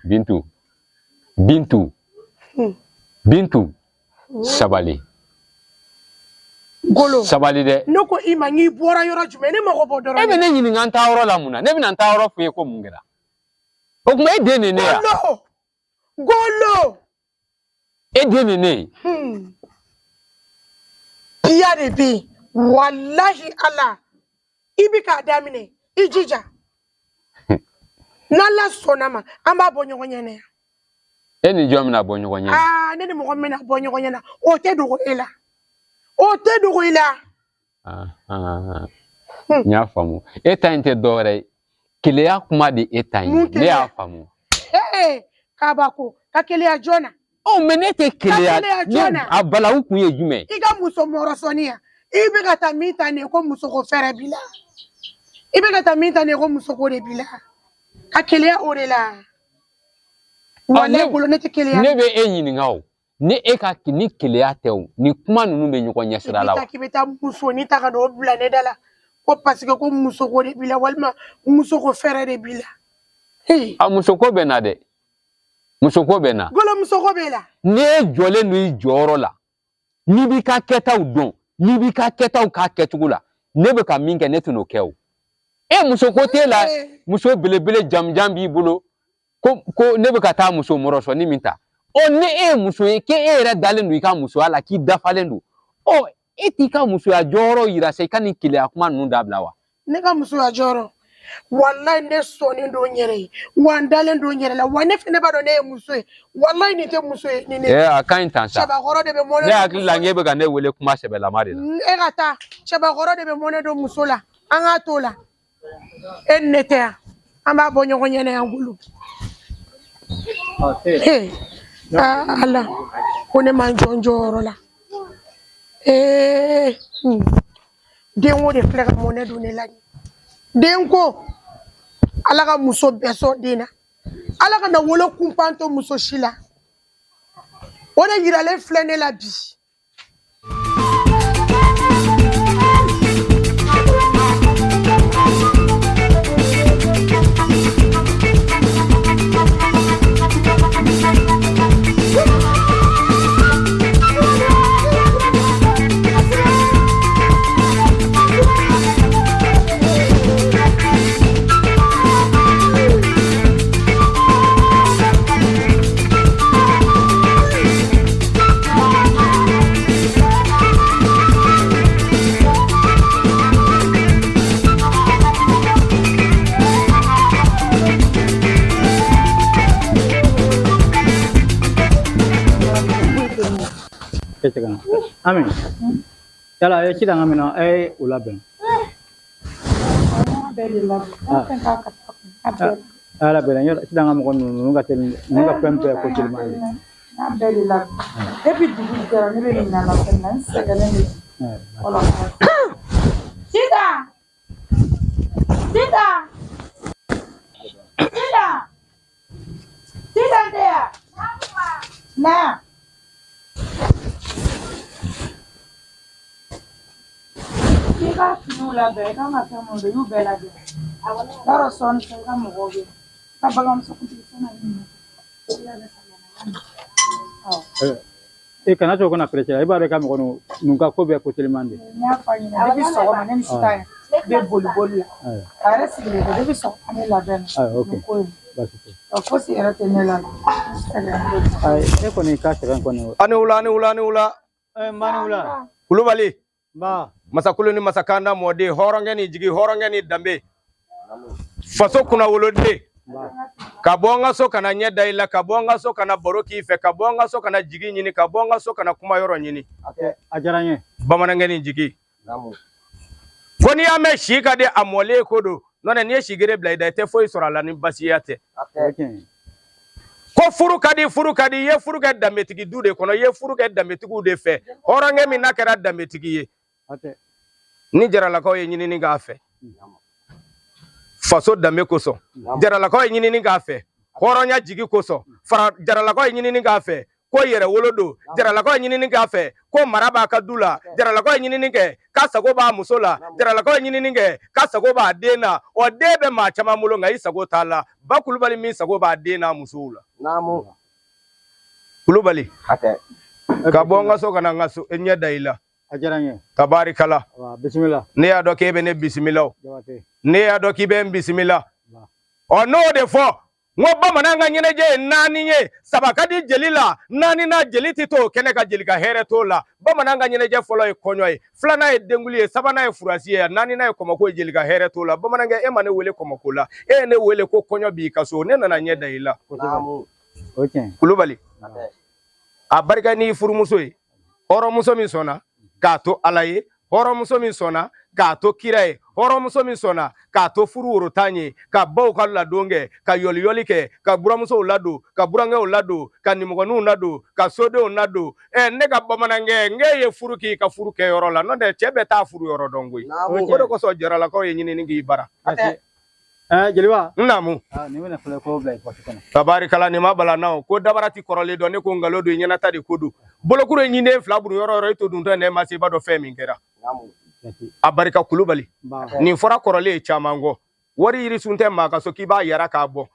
Bintu. Sabali. Golo. Sabali de. Noko ima ngi bora yoro jume ne mako bodoro. Ebe ne nyini nganta oro la muna. Ne bi nanta oro fu ye ko mungera. Okuma e de ne ya. Golo. E de ne. Iya de bi. Wallahi Allah. Ibi ka damine. Ijija. Nala sonama. Amba bonyo nyene. Eni jom na bonyo nyene. Nene mo mena bonyo nyene. O te dogo ela. O te dogo ela. Nya famu. Eta inte dore. Kile ya kuma di eta yin. Le ya famu. Kabako. Ka kile ya Jona. Oh menete kile ya Jona. Abala ukun ye jume. Iga muso morosonia. Ibe gata mita ne ko muso ko fere bila. Ibe gata mita ne ko muso ko de bila. Ka kile ya orela. Wale kulo ne te kile ya. Ne be enyini ngawo. Ni eka ni kile ya tew. Ni kuma nunu be nyoko nyesira lawa. Ita kibeta muso ni taka do bila ne dala. Ko parce que ko muso ko de bila walma muso ko fere de bila. Muso ko bena de. Muso ko bena. Golo muso ko bela. Ne jole nu joro la. Ni bi ka keta udon. Ni bi ka keta u ka ketugula. Ne be ka minke ne tuno kew. Muso ko te la. Muso bele jam bi bolo. Ko ne be ka ta muso moroso ni minta. Ne muso ke era dalen du ka muso ala ki dafalen du. Etika muso ya joro ira se kan kile akuma nu dabla wa. Ne ka muso ya joro. Wallahi ne soni do nyere. Wandalen do nyere la. Wane fene ba do ne muso. Wallahi ni te muso ni ne. Akan tansa. Chaba goro de be mone. Ne akli la ngebe ga ne wele kuma sebe la mari la. Gata chaba goro de be mone do muso la. Anga to la. Nete. Amba bonyo nyene angulu. Allah kone manjonjoro la dengo de flega mone dune la dengo alaga muso beso dina alaga na wolo kumpanto muso shila ona yirale flene la bi Amin. Yala ya kita ngamino ulaben. Ala bela yala kita ngamo nunga tel nunga pempe ko tilmali. Alhamdulillah. Depuis du jour ni be na la peine segale ni. Ola. Sida. Dia. Na. Kika nula be kama kama ndo yu bela be. Daro son kama mogobe. Kabagam sokuti sana ni. Kana to kona pressure ibare kama kono nunga ko be ko telemande. Nya fanya na bi so ma nem sita be bolu. Are sigre be bi so ane la ben. Okay. Basi. Ko si era tenela. Koni ka sekan kono. Ani ula. Mani ula. Kulubali. Ba. Masakulu ni masakanda mode horonge ni jigi horonge ni dambe. Faso kuna wolode. Kabonga so kana nyeda ila kabonga so kana boroki ife kabonga so kana jigi nyini kabonga so kana kuma yoro nyini. Ajaranye. Bamanange ni jigi. Koni ame shika de amole kodo. Nona nie shigere blaida te foi sorala ni basiyate. Ko furu kadi ye furu ka dametigi dude kono ye furu ka dametigu de fe. Horonge mi nakara dametigi ye. Ni jarala ko ye nyini ni gafe. Faso dame koso. Jarala ko ye nyini ni gafe. Horonya jigi koso. Fara jarala ko ye nyini ni gafe. ko yɛrɛ wolo don jaralakaw ye ɲinini k'a fɛ ko mara b'a ka du la jaralakaw ye ɲinini kɛ k'a sago b'a muso la jaralakaw ye ɲinini kɛ k'a sago b'a den na o den bɛ maa caman bolo nka i sago t'a la ba Kulubali min sago b'a den n'a musow la Kulubali ka bɔ n ka so ka na n ka so ɲɛ da i la tabarikala ne y'a dɔn k'e bɛ ne bisimila ne y'a dɔn k'i bɛ n bisimila ɔ n'o de fɔ n ko bamanan ka ɲɛnajɛ ye 4 ye 3 ka di jeli la 4 na jeli tɛ to kɛnɛ ka jeli ka hɛrɛ t'o la bamanan ka ɲɛnajɛ fɔlɔ ye kɔɲɔ ye 2nan ye denguli ye 3nan ye furasi ye 4nan ye kɔmɔko ye jeli ka hɛrɛ t'o la bamanankɛ e ma ne wele kɔmɔko la e ye ne wele ko kɔɲɔ b'i ka so ne nana ɲɛ da i la Kulubali a barika n'i furumuso ye hɔrɔnmuso min sɔnna k'a to Ala ye hɔrɔnmuso min sɔnna k'a to kira ye hɔrɔnmuso min sɔnna k'a to furu worotan ye ka baw ka ladon kɛ ka yɔliyɔli kɛ ka buramusow ladon ka burankɛw ladon ka nimɔgɔninw ladon ka sodenw ladon ne ka bamanankɛ n'e ye furu k'i ka furu kɛyɔrɔ la n'o tɛ cɛ bɛɛ t'a furu yɔrɔ dɔn koyi o de kosɔn jaralakaw ye ɲinini k'i bara jeliba naamu ni bɛna fɔlɔ ko bila i pɔsi kɔnɔ tabarikala ni ma bala naw ko dabara ti kɔrɔlen dɔn ne ko ngalon don ɲɛnata de ko don bolokuru ye ɲinden 2 buru yɔrɔ yɔrɔ i to duntɔ ne ma se i b'a dɔn fɛn min kɛra a barika Kulubali nin fɔra kɔrɔlen ye caman kɔ wari yirisun tɛ maa ka so k'i b'a yara k'a bɔ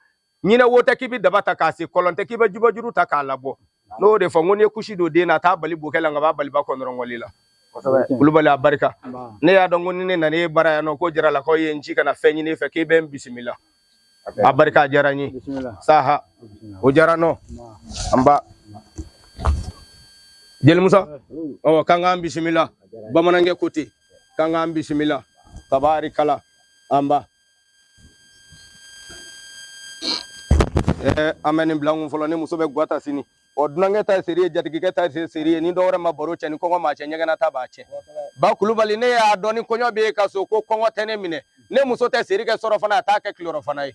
ɲinɛ wo tɛ k'i bɛ daba ta k'a se kɔlɔn tɛ k'i bɛ jubajuru ta k'a labɔ n'o de fɔ n ko n'i ye kusi don den na a t'a bali bokɛ la nka b'a bali ba kɔnɔrɔngɔli la Kulubali a barika ne y'a dɔn ko ni ne nana e bara yan nɔ ko jaralakaw ye n ci kana fɛn ɲini fɛ k'i bɛ n bisimila a barika a diyara n ye saha o diyara nɔ an ba Jelimusa k'an k'an bisimila bamanankɛ ko ten k'an k'an bisimila tabarikala an ba an bɛ nin bila kun fɔlɔ ni muso bɛ guwa ta sini o dunankɛ ta ye seri ye jatigikɛ ta ye seri ye ni dɔwɛrɛ ma baro cɛ ni kɔngɔ ma cɛ ɲɛgɛnna ta b'a cɛ ba Kulubali ne y'a dɔn ni kɔɲɔ bɛ e ka so ko kɔngɔ tɛ ne minɛ ne muso tɛ seri kɛ sɔrɔ fana a t'a kɛ kilɔrɔ fana ye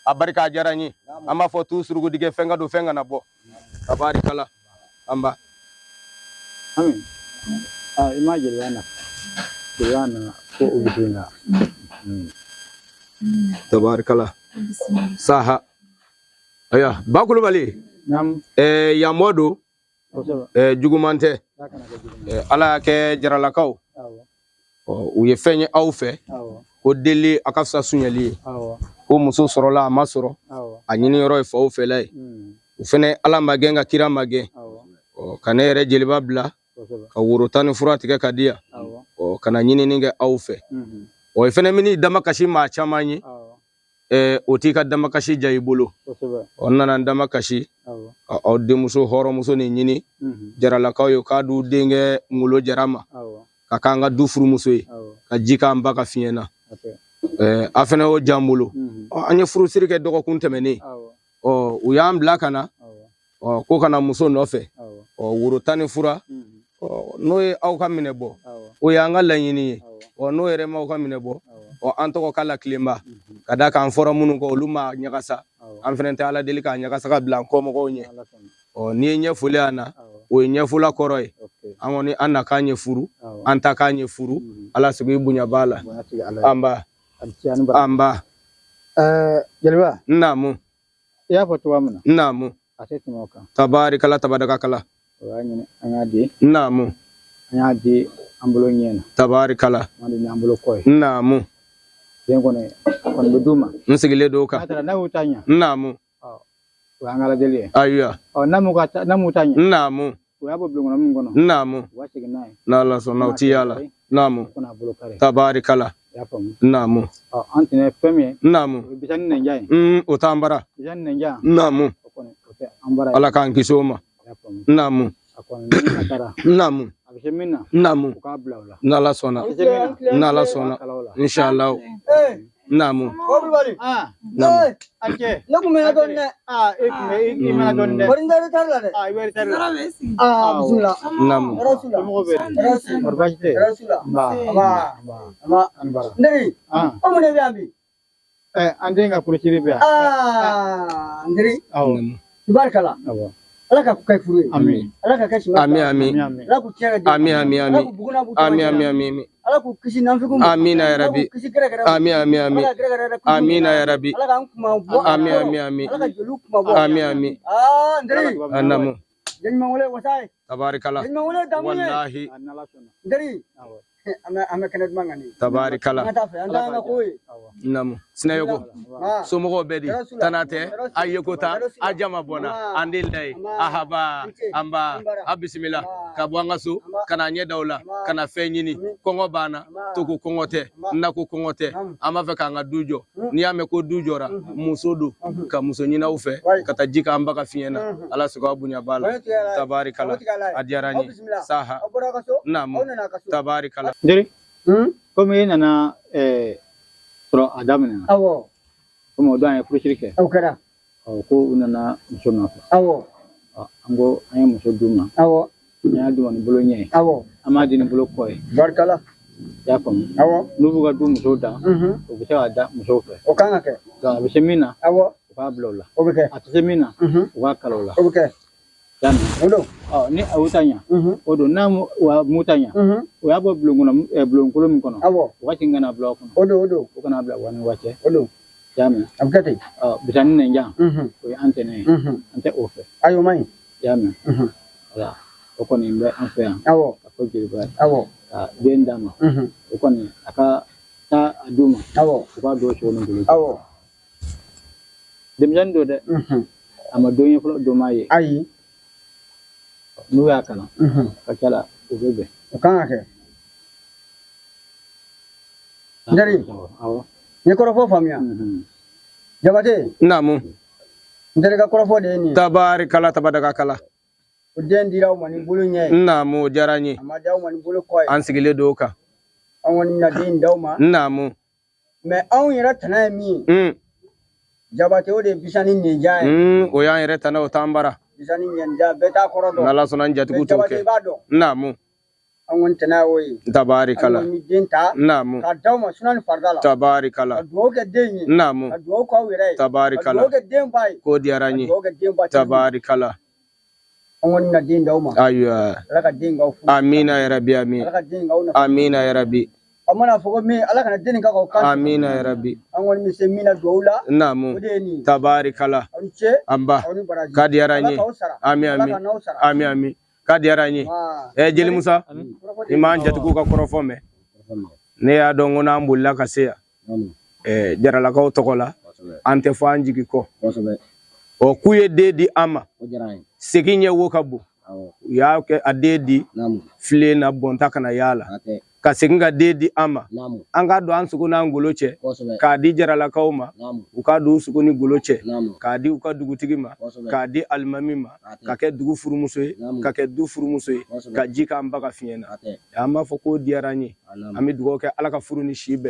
a barika a diyara n ye an b'a fɔ tu surugudigɛ fɛn ka don fɛn kana bɔ tabarikala an ba Amin i ma jeliba na ko o bɛ na tabarikala saha aya ba Kulubali yamɔ don juguman tɛ Ala y'a kɛ jaralakaw u ye fɛn ye aw fɛ ko deli a ka fisa suɲɛli ye ko muso sɔrɔla a ma sɔrɔ a ɲini yɔrɔ ye faw fɛla ye u fɛnɛ Ala ma gɛn ka kira ma gɛn ka ne yɛrɛ jeliba bila ka woro tan ni fura tigɛ ka di yan ka na ɲinini kɛ aw fɛ i fɛnɛ min dama kasi maa caman ye o t'i ka dama kasi ja i bolo n nana n dama kasi aw denmuso hɔrɔnmuso ni ɲini jaralakaw ye k'a d'u denkɛ Ngolo Jara ma ka k'an ka du furumuso ye ka ji k'an ba ka fiɲɛ na a fɛnɛ y'o jan bolo an ye furusiri kɛ dɔgɔkun tɛmɛnen u y'an bila ka na ko kana muso nɔfɛ woro tan ni fura n'o ye aw ka minɛ bɔ o y'an ka laɲini ye n'o yɛrɛ m'aw ka minɛ bɔ an tɔgɔ k'ala tilenba ka da k'an fɔra minnu kɔ olu ma ɲagasa an fɛnɛ tɛ Ala deli k'a ɲagasa ka bila an kɔmɔgɔw ɲɛ n'i ye ɲɛfɔli yan na o ye ɲɛfɔla kɔrɔ ye an kɔni an na k'an ye furu an ta k'an ye furu Ala sigi i bonya b'a la an ba jeliba naamu i y'a fɔ cogoya min na naamu a tɛ tɛmɛ o kan tabarikala tabadakakala o y'a ɲini an y'a di naamu an y'a di an bolo ɲɛ na tabarikala an di an bolo kɔ ye naamu den kɔni bɛ d'u ma n sigilen don o kan n'a y'u ta ɲɛ naamu o y'an ka Ala-deli ye ayiwa n'a m'u ta ɲɛ naamu o y'a bɔ bulon kɔnɔ min kɔnɔ naamu u b'a segin n'a ye n'Ala sɔnna o t'i y'a la naamu ko n'a bolo kari tabarikala i y'a faamu naamu an tɛnɛ fɛn min ye naamu o ye bisani nɛnja ye o t'an bara bisani nɛnja naamu o kɔni o tɛ an bara ye Ala k'an kisi o ma i y'a faamu naamu a kɔni ni a taara naamu a bɛ se min na naamu u k'a bila o la n'Ala sɔnna n'Ala sɔnna inshallah naamu naamu a cɛ ne kun bɛ na dɔɔnin dɛ e kun bɛ i mɛna dɔɔnin dɛ wari tari la dɛ i wari tari la bisimila naamu somɔgɔw bɛ di kɔri baasi tɛ Nderi, kamu ne bɛ yan bi? an den ka kurusiri bɛ yan Nderi, awɔ tubarikala. Ala ka kɛ furu ye. Amin. Ala ka kɛ sima. Amin amin. Ala k'u cɛ ka di. Amin amin amin. Ala k'u buguna bu. Amin amin amin. Ala k'u kisi nanfiku ma. Amin ya rabbi. Ala k'u kisi gɛrɛgɛrɛ. Amin amin amin. Ala ka gɛrɛgɛrɛ. Amin ya rabbi. Ala k'an kuma bɔ. Amin amin amin. Ala ka joliw kuma bɔ. Amin amin. Nderi. Anamu. Jadi mangule wasai. Tabarikala. Jadi mangule damuye. Wallahi. Dari. Ame kenet mangani. Tabarikala. Anda ngakui. Namu. Sinayoko. Somogo bedi. Tanate. Ayokota. Ajama bona. Andilai. Ahaba. Amba. Abismillah. Kabwangasu. Kana nye daula. Kana fenyini. Kongo bana. Tuku kongote. Naku kongote. Ama feka nga dujo. Niyame ko dujora. Musodu. Ka musonyina ufe. Kata jika amba ka fiena. Ala suka bunya bala. Tabarikala. Adiarani. Saha. Namu. Tabarikala. Jadi, kami ini nana pro Adam ni. Awo. Kamu doa yang perlu cerita. Awo kera. Aku nana musuh nafas. Awo. Anggo ayam musuh duma. Awo. Nya duma ni bulunya. Awo. Amadi ni bulu koi. Barkala. Ya pun. Awo. Nubu ka duma musuh dah. Bisa ada musuh tu. Okang ke. Dah bisa mina. Awo. Uka belola. Oke. Atas mina. Uka kalola. Oke. Dan, odo, ni awutanya, odo na wa mutanya, wa abo belum kulum kono, wachi ngana blok kono, odo, ukana blok wani wache, odo, jame, abkati, bisa ni nenjang, we antene, ante ofe, ayo mai, jame, ala, okoni mbe anfeang, ako jilba, bendama, okoni aka ta aduma, uka do chono dulu, demjan do de, ama donya flo do mai, ayi. Nuya kana kakala ubebe ukanga ke ndari awo ni korofo famia jabate namu ndari ka korofo de ni tabarikala tabadaka kala uden diraw mani bulu nye namu jarani amadaw mani bulu koy ansigile doka awon na din dawma namu me awon yara tana mi jabate o de bisani ni jaay o yan yara tana o tambara bisani nyanja beta korodo nala sunan jatiku toke namu angon tana oyi tabarikala namu ka dawma sunan fardala tabarikala doge denyi namu do ko wire tabarikala doge den bay ko diarani tabarikala angon na din dawma aywa alaka din gaw amina ya rabbi amin amina ya rabbi amana fogo mi alaka na din ka ko kan amina ya rabbi angon mi se mina doula namu tabarikala amba kadiarani ami kadiarani jeli musa iman jatuku ka korofome ne ya dongo na mbulla ka seya jarala ka tokola ante fanjiki ko o kuye dedi ama seginye wokabu ya ke adedi fle na bonta kana yala ka seginga dedi ama anga do ansuko na ngoloche ka di jarala kauma uka do suko ni goloche ka di uka dugu tigima ka di almamima ka ke dugu furumusoy ka ke du furumusoy ka jika ambaka fiena ama foko diarani ami dugo ke alaka furuni shibe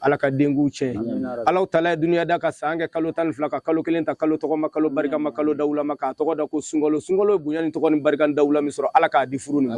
alaka dengu che ala tala dunya da ka sange kalo tan flaka kalo kelenta kalo to ma kalo barika ma kalo dawla ma ka to da ko sungolo bunyani to ko ni barika dawla misro alaka di furuni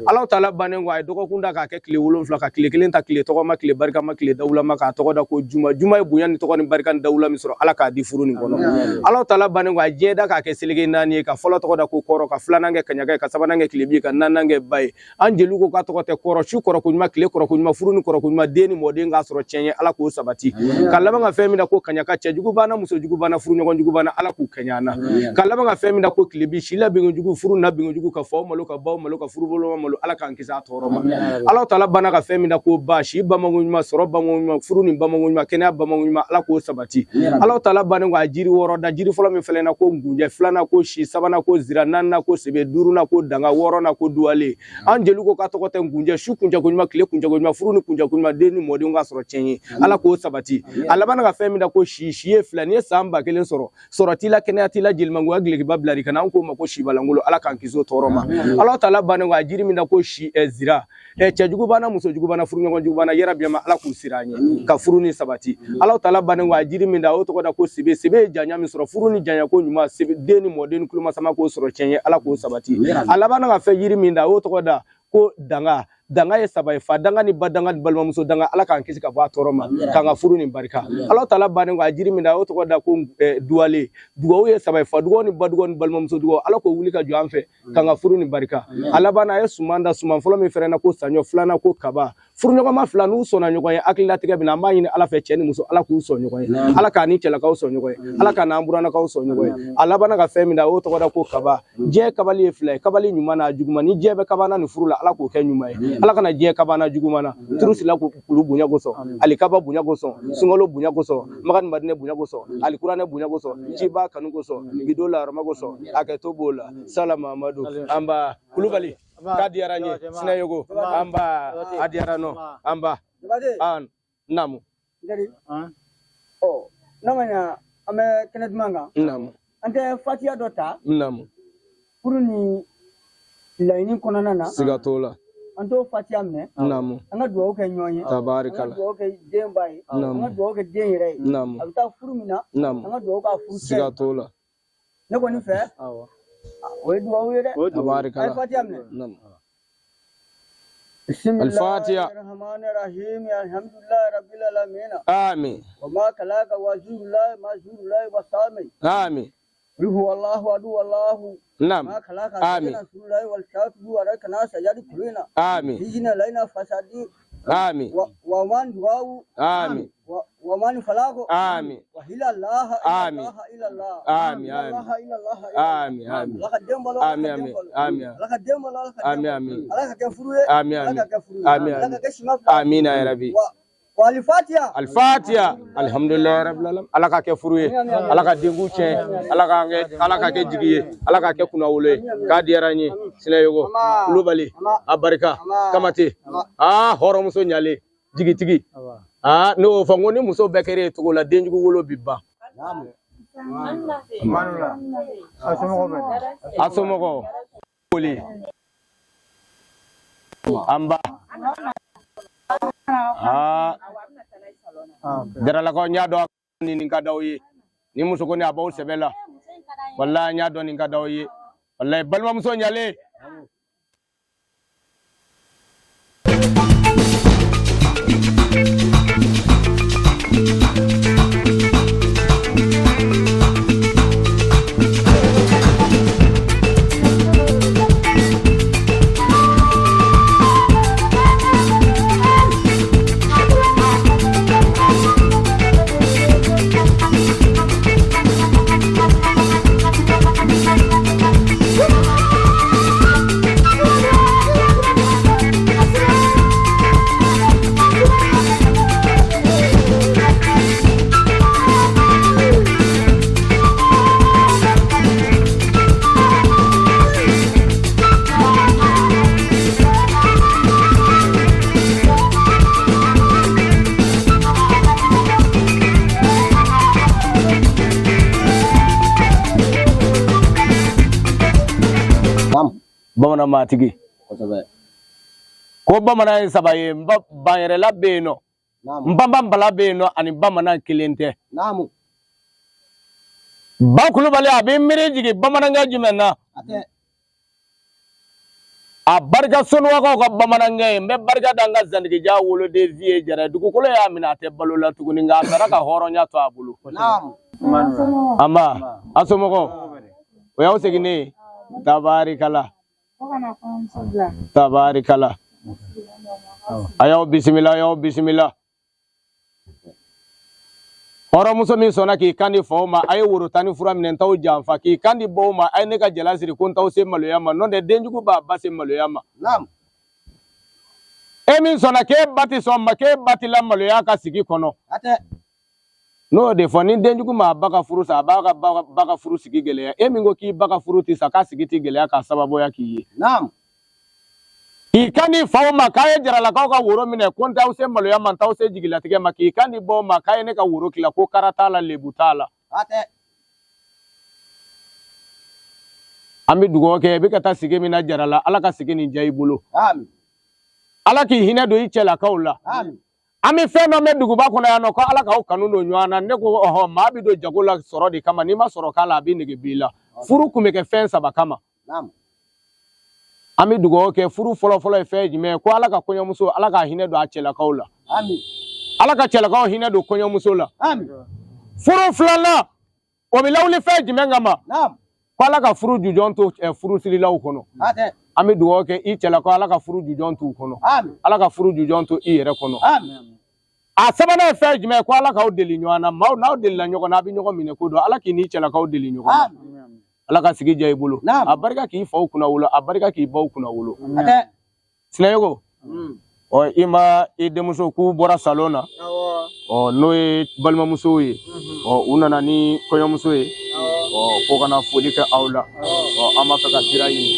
ala tala banen wa do ko kunda ka ke kile wolon flaka kile kelenta kile to ma kile barika ma kile dawla ma ka to da ko juma bunyani to ko ni barika dawla misro alaka di furuni gono ala tala banen wa jeda ka ke selege nani ka folo to da ko koro ka flanange kanyaga ka sabanange kile bi ka nanange bay anjelu ko ka to ko te koro shu koro ko koro kunyuma furuni koro kunyuma deni mode nga soro chenye ala ko sabati kalaba nga femi da ko kanyaka chejugu bana muso jugu bana furuni ko jugu bana ala ko kenyana kalaba nga femi da ko klibi shila bingo jugu furuni na bingo jugu ka fo malo ka baw malo ka furubolo malo ala kan kisa toroma ala taala bana ka femi da ko bashi ba mangunyuma soro ba mangunyuma furuni ba mangunyuma kenya ba mangunyuma ala ko sabati ala taala bana ngo ajiri woro da jiri folo mi fele na ko ngunje flana ko shi sabana ko zira nanna ko sebe duru na ko danga woro na ko duale anjelu ko ka to ko te ngunje shu kunja kunyuma kile kunja kunyuma furuni kunja kunyuma deni modi nga soro chenye ala ko sabati ala bana ka femi da ko shiye flani samba kelen soro tila kenya tila jilmangu agle ki bablari kana ko mako shibalangulo ala kan kizo toroma ala taala bana ngo ajiri mi da ko shi ezira chejugu bana muso jugu bana furuni ko jugu bana yera biama ala ku siranye ka furuni sabati ala taala bana ngo ajiri mi da o to ko da ko sibe janya mi soro furuni janya ko nyuma sibe deni modi kuluma sama ko soro chenye ala ko sabati ala bana ka fe yiri mi da o to ko da ko danga danga ye saba fa danga ni badanga ni balimamuso danga ala kan kisi ka bɔ a tɔɔrɔ ma kan ka furu ni barika ala taala bannen ko a jiri min da o tɔgɔ da ko duwale dugawu ye saba fa dugawu ni badugawu ni balimamuso dugawu ala ko wuli ka jɔ an fɛ kan ka furu ni barika ala bana ye suman da suman fɔlɔ min fɛrɛ na ko saɲɔ filanan ko kaba furu ɲɔgɔnma fila n'u sɔnna ɲɔgɔn ye hakililatigɛ bɛ na an b'a ɲini ala fɛ cɛ ni muso ala k'u sɔn ɲɔgɔn ye ala k'a ni cɛlakaw sɔn ɲɔgɔn ye ala k'a n'an buranakaw sɔn ɲɔgɔn ye a labanna ka fɛn min da o tɔgɔ da ko kaba diɲɛ kabali ye fila ye kabali ɲuman n'a juguman ni diɲɛ bɛ kabana ni furu la ala k'o kɛ ɲuman ye ala kana diɲɛ kabana juguman na turu sila kulu bonya kosɔn ali kaba bonya kosɔn sunkalo bonya kosɔn magan madinɛ bonya kosɔn ali kuranɛ bonya kosɔn ciba kanu kosɔn gido larama kosɔn hakɛto b'o la sala mahamadu an b'a kulubali k'a diyara n ye sinayogo an b'a a diyara nɔ an b'a an namu namanya ame kenneth manga namu ante fatiya dɔ ta namu furu ni laɲini kɔnɔna na siga t'o la an t'o fatiya minɛ namu an ka dugawu kɛ ɲɔgɔn ye tabarikala an ka dugawu kɛ den ba ye an ka dugawu kɛ den yɛrɛ ye namu a bɛ taa furu min na namu an ka dugawu k'a furu siga t'o la ne kɔni fɛ o ye dugawu ye dɛ tabarikala a ye fatiya minɛ namu الفاتحة الرحمن الرحيم الحمد لله رب العالمين آمين وما كلاك وزور الله ما زور الله وسامي آمين هو الله ودو الله نعم ما كلاك آمين رسول الله والشافعي ورك ناس يجد كلنا آمين هجنا لنا فسادي آمين ومن دعاو آمين ومن فلاغ آمين وإلى الله آمين إلى الله آمين الله إلى الله آمين آمين لقد دم الله آمين آمين آمين لقد دم الله آمين آمين لقد كفروا آمين آمين آمين لقد كشمف آمين يا ربي والفاتحة الفاتحة الحمد لله رب العالمين ala ka kɛ furu ye ala ka dengu tiɲɛ ala ka kɛ jigi ye ala ka kɛ kunnawolo ye k'a diyara n ye sinayogo kulubali a barika kamate hɔrɔnmuso ɲalen jigitigi ne y'o fɔ n ko ni muso bɛɛ kɛra yen cogo la denjugu wolo bi ban a somɔgɔ foli an ba Jaralakaw n y'a dɔn nin ka d'aw ye ni muso ko ni a b'aw sɛbɛ la wallahi n y'a dɔn nin ka d'aw ye wallahi balimamuso ɲalen bamanan matigi ko bamanan ye saba ye banyɛrɛla bɛ yen nɔ nbanbanbala bɛ yen nɔ ani bamanan kelen tɛ ba kulubali a bɛ miiri jigin bamanankɛ jumɛn na a barika sonuwakaw ka bamanankɛ ye n bɛ barika da n ka zandigija woloden vie jara dugukolo y'a minɛ a tɛ balo la tuguni nka a taara ka hɔrɔnya to a bolo anba a somɔgɔw o y'aw seginnen ye tabarikala tabarikala a y'aw bisimila hɔrɔnmuso min sɔnna k'i kan di faw ma a ye woro tan ni fura minɛ n t'aw janfa k'i kan di baw ma a ye ne ka jala siri ko n t'aw se maloya ma n'o tɛ denjugu b'a ba se maloya ma e min sɔnna k'e ba ti sɔn ma k'e ba ti la maloya ka sigi kɔnɔ n'o de fɔ ni denjugu ma ba ka furu sa a b'a ka ba ka furu sigi gɛlɛya e min ko k'i ba ka furu ti sa k'a sigi ti gɛlɛya k'a sababuya k'i ye k'i kan di faw ma k'a ye jaralakaw ka woro minɛ ko n t'aw se maloya ma n t'aw se jigilatigɛ ma k'i kan di baw ma k'a ye ne ka woro kila ko kara t'a la lebu t'a la an bɛ dugawu kɛ i bɛ ka taa sigi min na jarala ala ka sigi nin diya i bolo ala k'i hinɛ don i cɛlakaw la an bɛ fɛn dɔ mɛn duguba kɔnɔ yan nɔ ko ala k'aw kanu don ɲɔgɔn na ne ko maa bɛ don jago la sɔrɔ de kama n'i ma sɔrɔ k'a la a bɛ nege b'i la furu kun bɛ kɛ fɛn saba kama ami dugo ke furu folo e fe jime ko ala ka konyomuso ala ka hine do acela kaula Amin. ala ka cela kaw hine do konyomuso la Amin. furu flala o bi lawli fe jime ngama Naam. ko ala ka furu jujonto furu siri law kono Ate. ami dugo ke i cela ko ala ka furu jujonto kono Amin. ala ka furu jujonto i yere kono Amin. a sabana fe jime ko ala ka o deli nyana maw na o deli la nyoko na bi nyoko mine ko do ala ki ni cela ka o deli nyoko ala ka sigi jay bulu a barika ki faw kuna wulo a barika ki baw kuna wulo Ate. sinayogo o ima idemuso ku bora salona o no e balma muso ye o unana ni koyo muso ye o ko kana foli ka awla o ama ka sira yini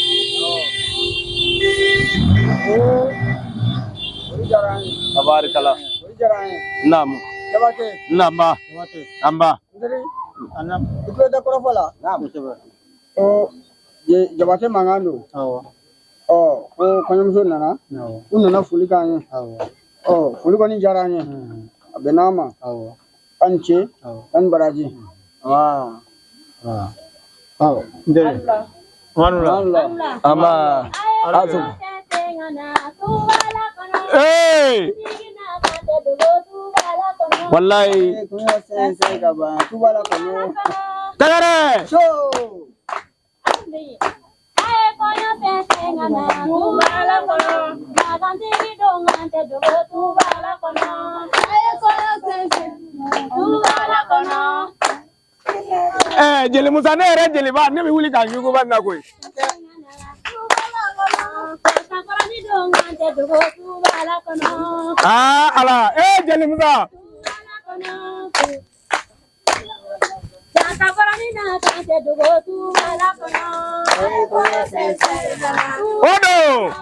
tabarikala nam nama amba Anam. Itu ada korofala. Naam. Oh, jabate mangano. Oh, kanyamso nana. Unana fuli kanye. Oh, fuli kani jaranye. Benama. Anche. Kan baraji. Ndere. Allah. Ama. Azu. Hey. Wallahi. Tagare. Jeli Musa ne yɛrɛ jeli ba ne bɛ wuli k'a ɲugu ba na koyi. Ala jeli Musa. Odo.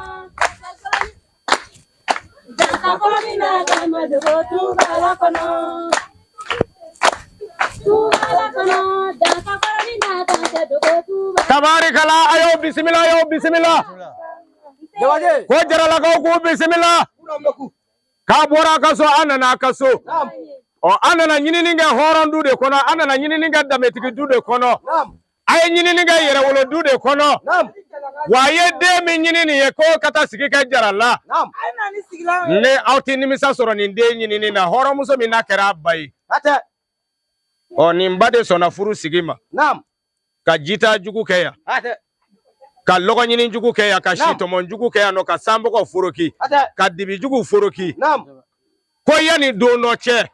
Tabarikala ayo bismillah ko jarala ko bismillah ka bora kaso anana kaso o anana nyini ninga horon dude kono anana nyini ninga dametiki dude kono ay nyini ninga yere wolo dude kono waye de mi nyini ni ko kata sigi ka jarala ne awti ni misa soro ni de nyini ni na horon muso mi na kera bai ate o ni mbade sona furu sigima ka jita jugu keya ka logo nyini jugu keya ka shito mon jugu keya no ka sambo ko furoki ka dibi jugu furoki ko yani do no che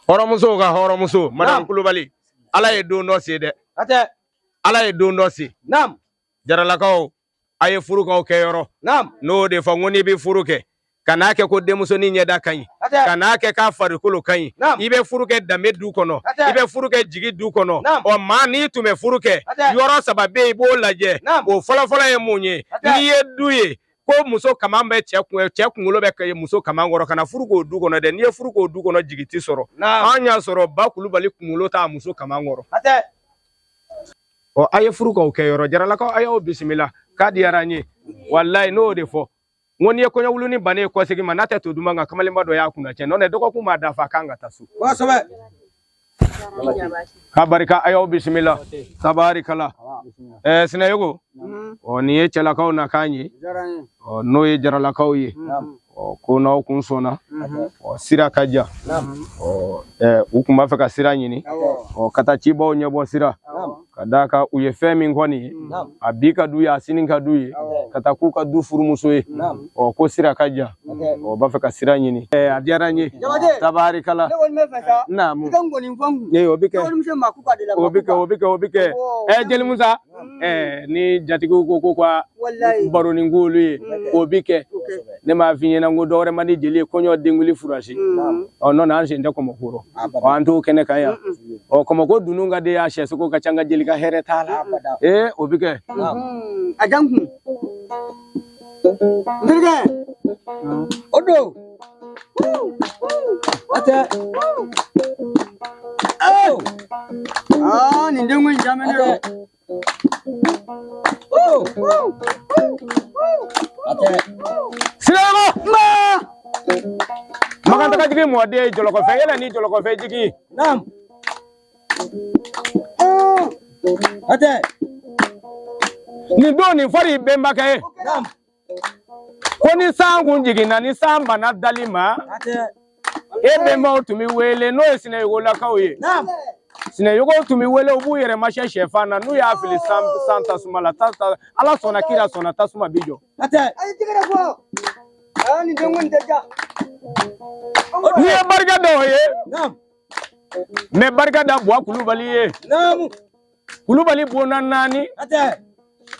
horomuso madam kulubali ala e do no se de ala e do no se jarala ko aye furuko keyoro no de fa ngoni bi furuke kanake ko demuso ni nyeda kan kanake ka farikulu kan ibe furuke dame du kono ibe furuke jigi du kono o mani tume furuke yoro sababe ibo laje o fola ye munye ni ye duye ko muso kamambe chekulo be kay muso kamangoro kana furuko du kono de ni ye furuko du kono jigi ti soro anya soro bakulu bali kumulo ta muso kamangoro o aye furuko ke yoro jarala ko ayo bismillah kadi yaranye wallahi no de fo ngoni ye konya wuluni bane ko sigi manata to dumanga kamale mbado ya kuna chen none doko kuma dafa kanga tasu wasobe kabarika ayo bismillah tabarikala sinayogo o ni ye chala kaw na kanyi o no ye jarala kaw ye o ko na kun sona o sira kaja o ukuma feka sira nyini o kata chibo nyebo sira kadaka uye femi ngoni abika du ya sininka du ye kata ku ka du furumuso ye o ko sira kaja o ba feka sira nyini adiaranye tabarikala naam ye obike jeli Musa ni jatigo ko kwa baro ni ngulu ye obike ne ma finyena ngo dore mani jeli konyo denguli furashi o non anse nda ko mokuro o antu kene kaya o ko moko dununga de ya sheso ko kachanga jeli ka here tala obike ajangu ndirge odo ate ni ndengu njamene ate Silamo Makan taka jigi mo de joloko fe yela ni joloko fe jigi nam ate Ni don ni fari bemba kay. Ko ni san kun jigina ni san bana dalima. E bemba tumi wele no esine yugo la kawye. Sine yugo tumi wele obu yere ma shefa na no ya fili santa sumala tata ala sona kira sona tasuma bijo. Ni dengun deja. Ni barga do ye. Me barga da bo Kulubali ye. Kulubali bona nani?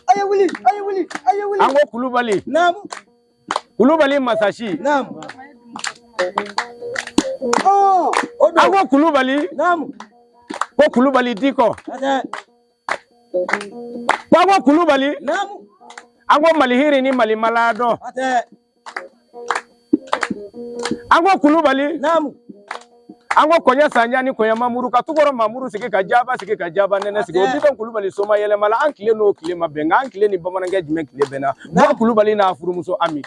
Aye wili. Ango Kulubali. Kulubali Masashi. Ango Kulubali. Ko Kulubali diko. Ango Kulubali. Ango Malihiri ni Malimalado. Ango Kulubali. Ango konya sanya ni konya mamuru katugoro mamuru sike kajaba nene sike odito Kulubali soma yele mala ankile no kile mabenga ankile ni bamana ngejime kile bena bo Kulubali na afuru muso ami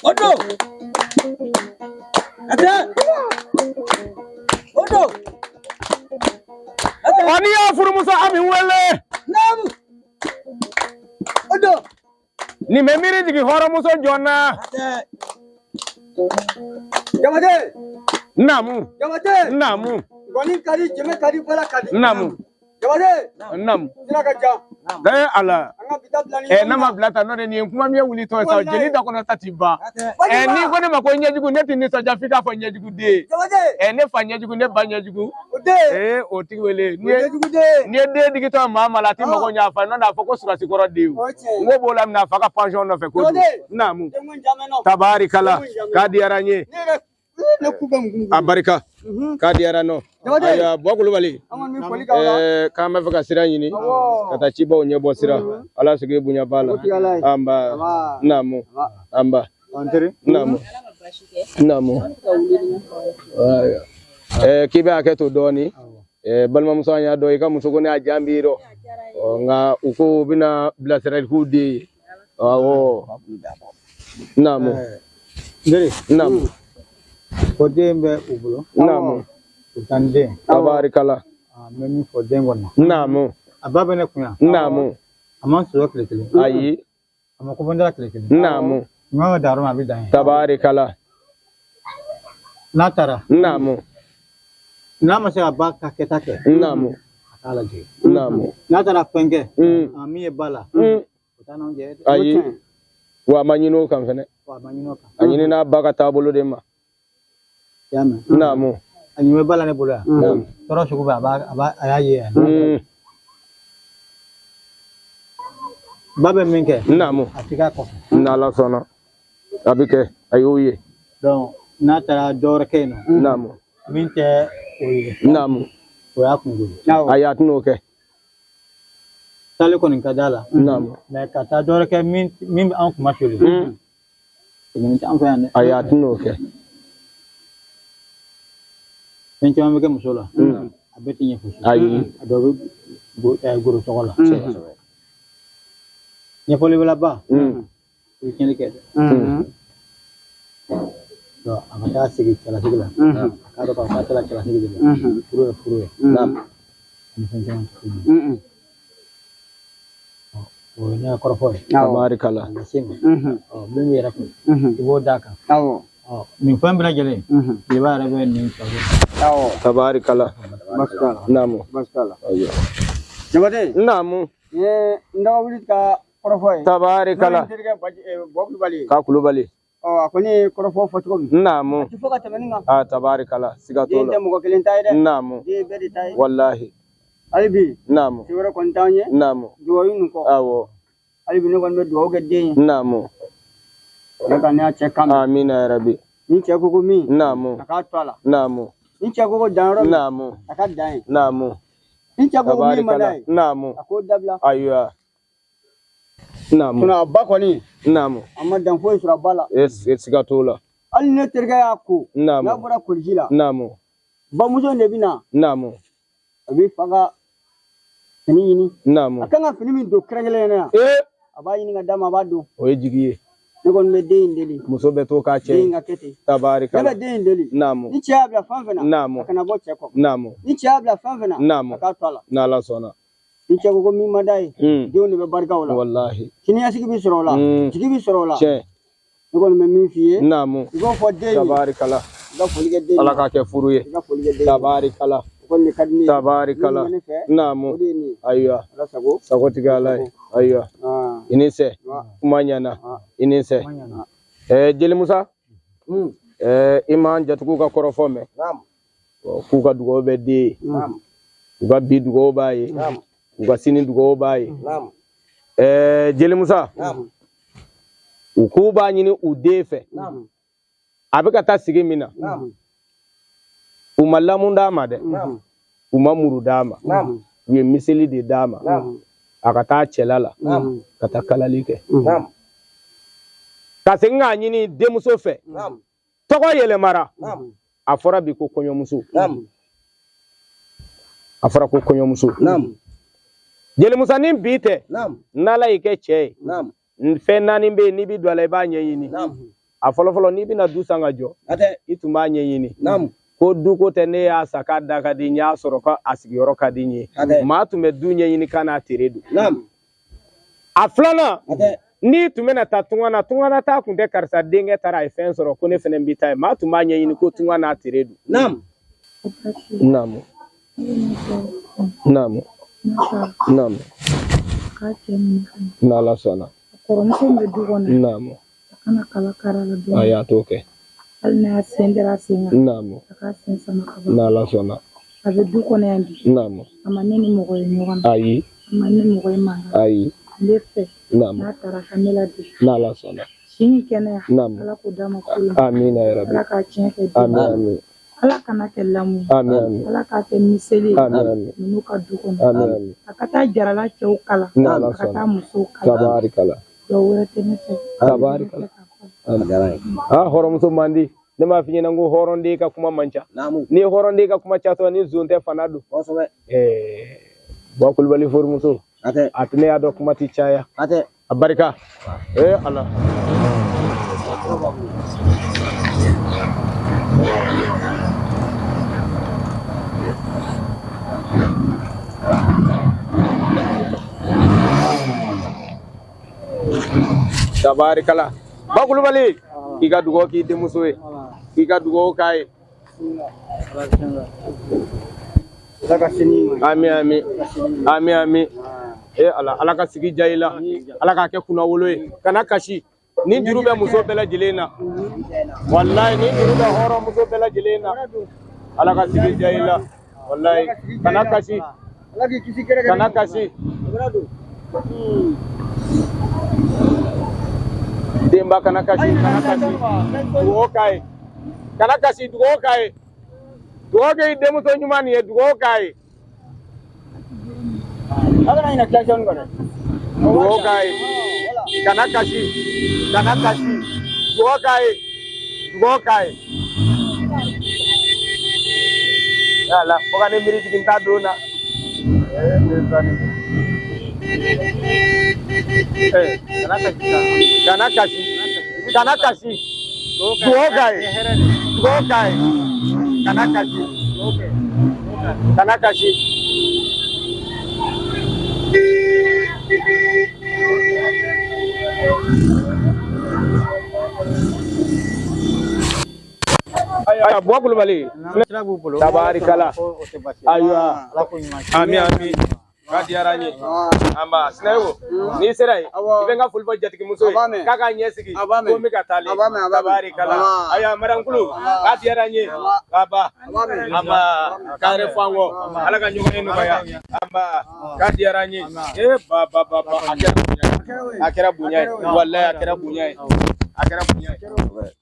Odo Oni afuru muso ami wele Odo ni memiri jigi horo muso jona Jamade namu Goni kari jeme kari bala kari namu Jamade namu sira kaja da ala anga bitabla nama blata no ni kuma mi wuli to sa jeli da kono tatiba ni ko ne mako nyajugu ne tin so jafika fo nyajugu de ne fa nyajugu ne ba nyajugu o ti wele ni de digito mama la ti mako nya fa no da fo ko sura si koro de ngo bolam na fa ka pension no fe ko namu tabarikala kadiyaranye abarika kadiyarano aya bo Kulubali kama faka sira nyini kata chiba onye bo sira ala sege bunya bala amba namu amba namu kibe aketo doni balma musanya do ika musugo ne ajambiro nga uko bina bla sira hudi namu namu Kodembe ubulo. Namu. Utande. Tabarikala. Memi kodembo na. Namu. Ababe ne kunya. Namu. Amansu wa kile. Ayi. Amakubonda kile. Namu. Ngawa daruma bidan. Tabarikala. Natara. Namu. Nama se abaka ketake. Namu. Akala je. Namu. Natara penge. Ami bala. Utana nje. Ayi. Wa manyino kan fene. Anyini na baka tabolo de ma. Yama. Namu. Anywe bala ne bula. Toro shugu ba ayaye. Babe minke. Namu. Atika ko. Nala sono. Abike ayuye. Donc natara dor keno. Namu. Minte oye. Namu. Oya kungu. Ayat no ke. Tale ko nkadala. Namu. Na kata dor ke min an kuma shuli. Min ta an fa ne. Ayat no ke. Minti am ke musola. Abeti nye fusu. Ayi. Adobe guru tokola. Nye poli wala ba. Weekend ke. Do amata sigi chala sigila. Kado pa chala sigila. Furu. Nam. Wena korofo. Tabarikala. Nasima. Bimi yera ko. Ibo daka. Min fambila jele. Diba rabe ni tawo. Tabarikala. Maskala. Namu. Maskala. Ayo. Jamade Namu. ndaw wulit ka korofo Tabarikala. Ka Kulubali. Akoni korofo foto Namu. Tifoka tameninga. Tabarikala. Sigatola. Dinte mugo kelentaide. Namu. Bedi tai. Wallahi. Alibi. Namu. Tiwara kontanye. Namu. Duoyun ko. Awo. Alibi ne kon be duo gedde. Namu. Daga ne ache kam. Amina ya Rabbi. Ni che gugu mi. Namu. Aka twala. Namu. Ni che gugu danro. Namu. Aka dai. Namu. Ni che gugu mi madai. Namu. Ako dabla. Aywa. Namu. Tuna abba ko ni. Namu. Amma dan fo sura bala. Sigatola. Ali ne terga ya ko. Namu. Na bura kurjila. Namu. Ba muzo ne bina. Namu. Abi faga ni. Namu. Akanga fini min do krangele na. Abayi ni ngadama bado. Oye jigiye. kon me den deli muso be to ka che tabarika ne be den deli namu ni cha bla fanfena namu kana bo che ko namu ni cha bla fanfena namu ka tola na la sona ni cha ko mi madai de ne be barka wala wallahi kini asiki bi soro la jigi bi soro la che ne kon me min fiye namu go fo den tabarika la ga foli ge den ala ka ke furu ye tabarika la kon ni kadni tabarika la namu aywa sago tigala aywa inise kumanyana inise jeli musa iman jatuku ka korofo me ku ka dugo be de ku ka bi dugo baye ku ka sini dugo baye jeli musa ku ba nyini u defe abika ta sigi mina umalamu dama de umamuru dama ye miseli de dama akata chelala kata kalalike kasenga nyini demuso fe togo yele mara afora bi ko konyomuso afora ko konyomuso jele musa nim bite nala ike che fe nani be ni bi dwala ba nyeyini afolo ni bi na dusanga jo ituma nyeyini ko du ko tene ya saka daga di nya soro ka asigi yoro ka di nyi ma tume du nyeyini kana teredu aflana ni tumena ta tungana ta kunde karsa denge tara ifen soro ko ne fene mbita ma tuma nyeyini ko tungana teredu namu nala sana namu aya toke alna sendera singa namu akasensa makaba nala sana abedu kone yandi namu amaneni mogo nyogan ayi amaneni mogo manga ayi lefe namu natara kamela di nala sana shingi kene namu ala kudama kulu amin ya rabbi ala ka chenke amin ala kana kelamu amin ala ka te miseli amin nuka dukone amin akata jarala chewkala akata muso kala tabarikala dawre tenete tabarikala horom so mandi ne ma finya ngo horonde ka kuma mancha ni horonde ka kuma chato ni zonte fanadu ba kul bali for muso atne ado kuma ti chaya abarika ala tabarikala bakulu bali kika dugo ki demusoe kika dugo kai ami ala ka sigi jayila ala ka ke kuna woloe kana kashi ni juru be muso bela jilena wallahi ni juru be horo muso bela jilena ala ka sigi jayila wallahi kana kashi demba kana kashi dugo kai demu so nyumani e dugo kai agana ina classroom ngone dugo kai kana kashi dugo kai yala pokane miri jikinta dona kana kashi dugo kai kana kashi aya buat bulu balik tabarikala aywa ami kadiaranye amba sinayo ni serai ibenga fulba jatiki muso kaka nyesiki ko mi katale tabarikala aya marankulu kadiaranye baba amba kare fango alaka nyugo enu kaya amba kadiaranye baba akera bunyai wallahi akera bunyai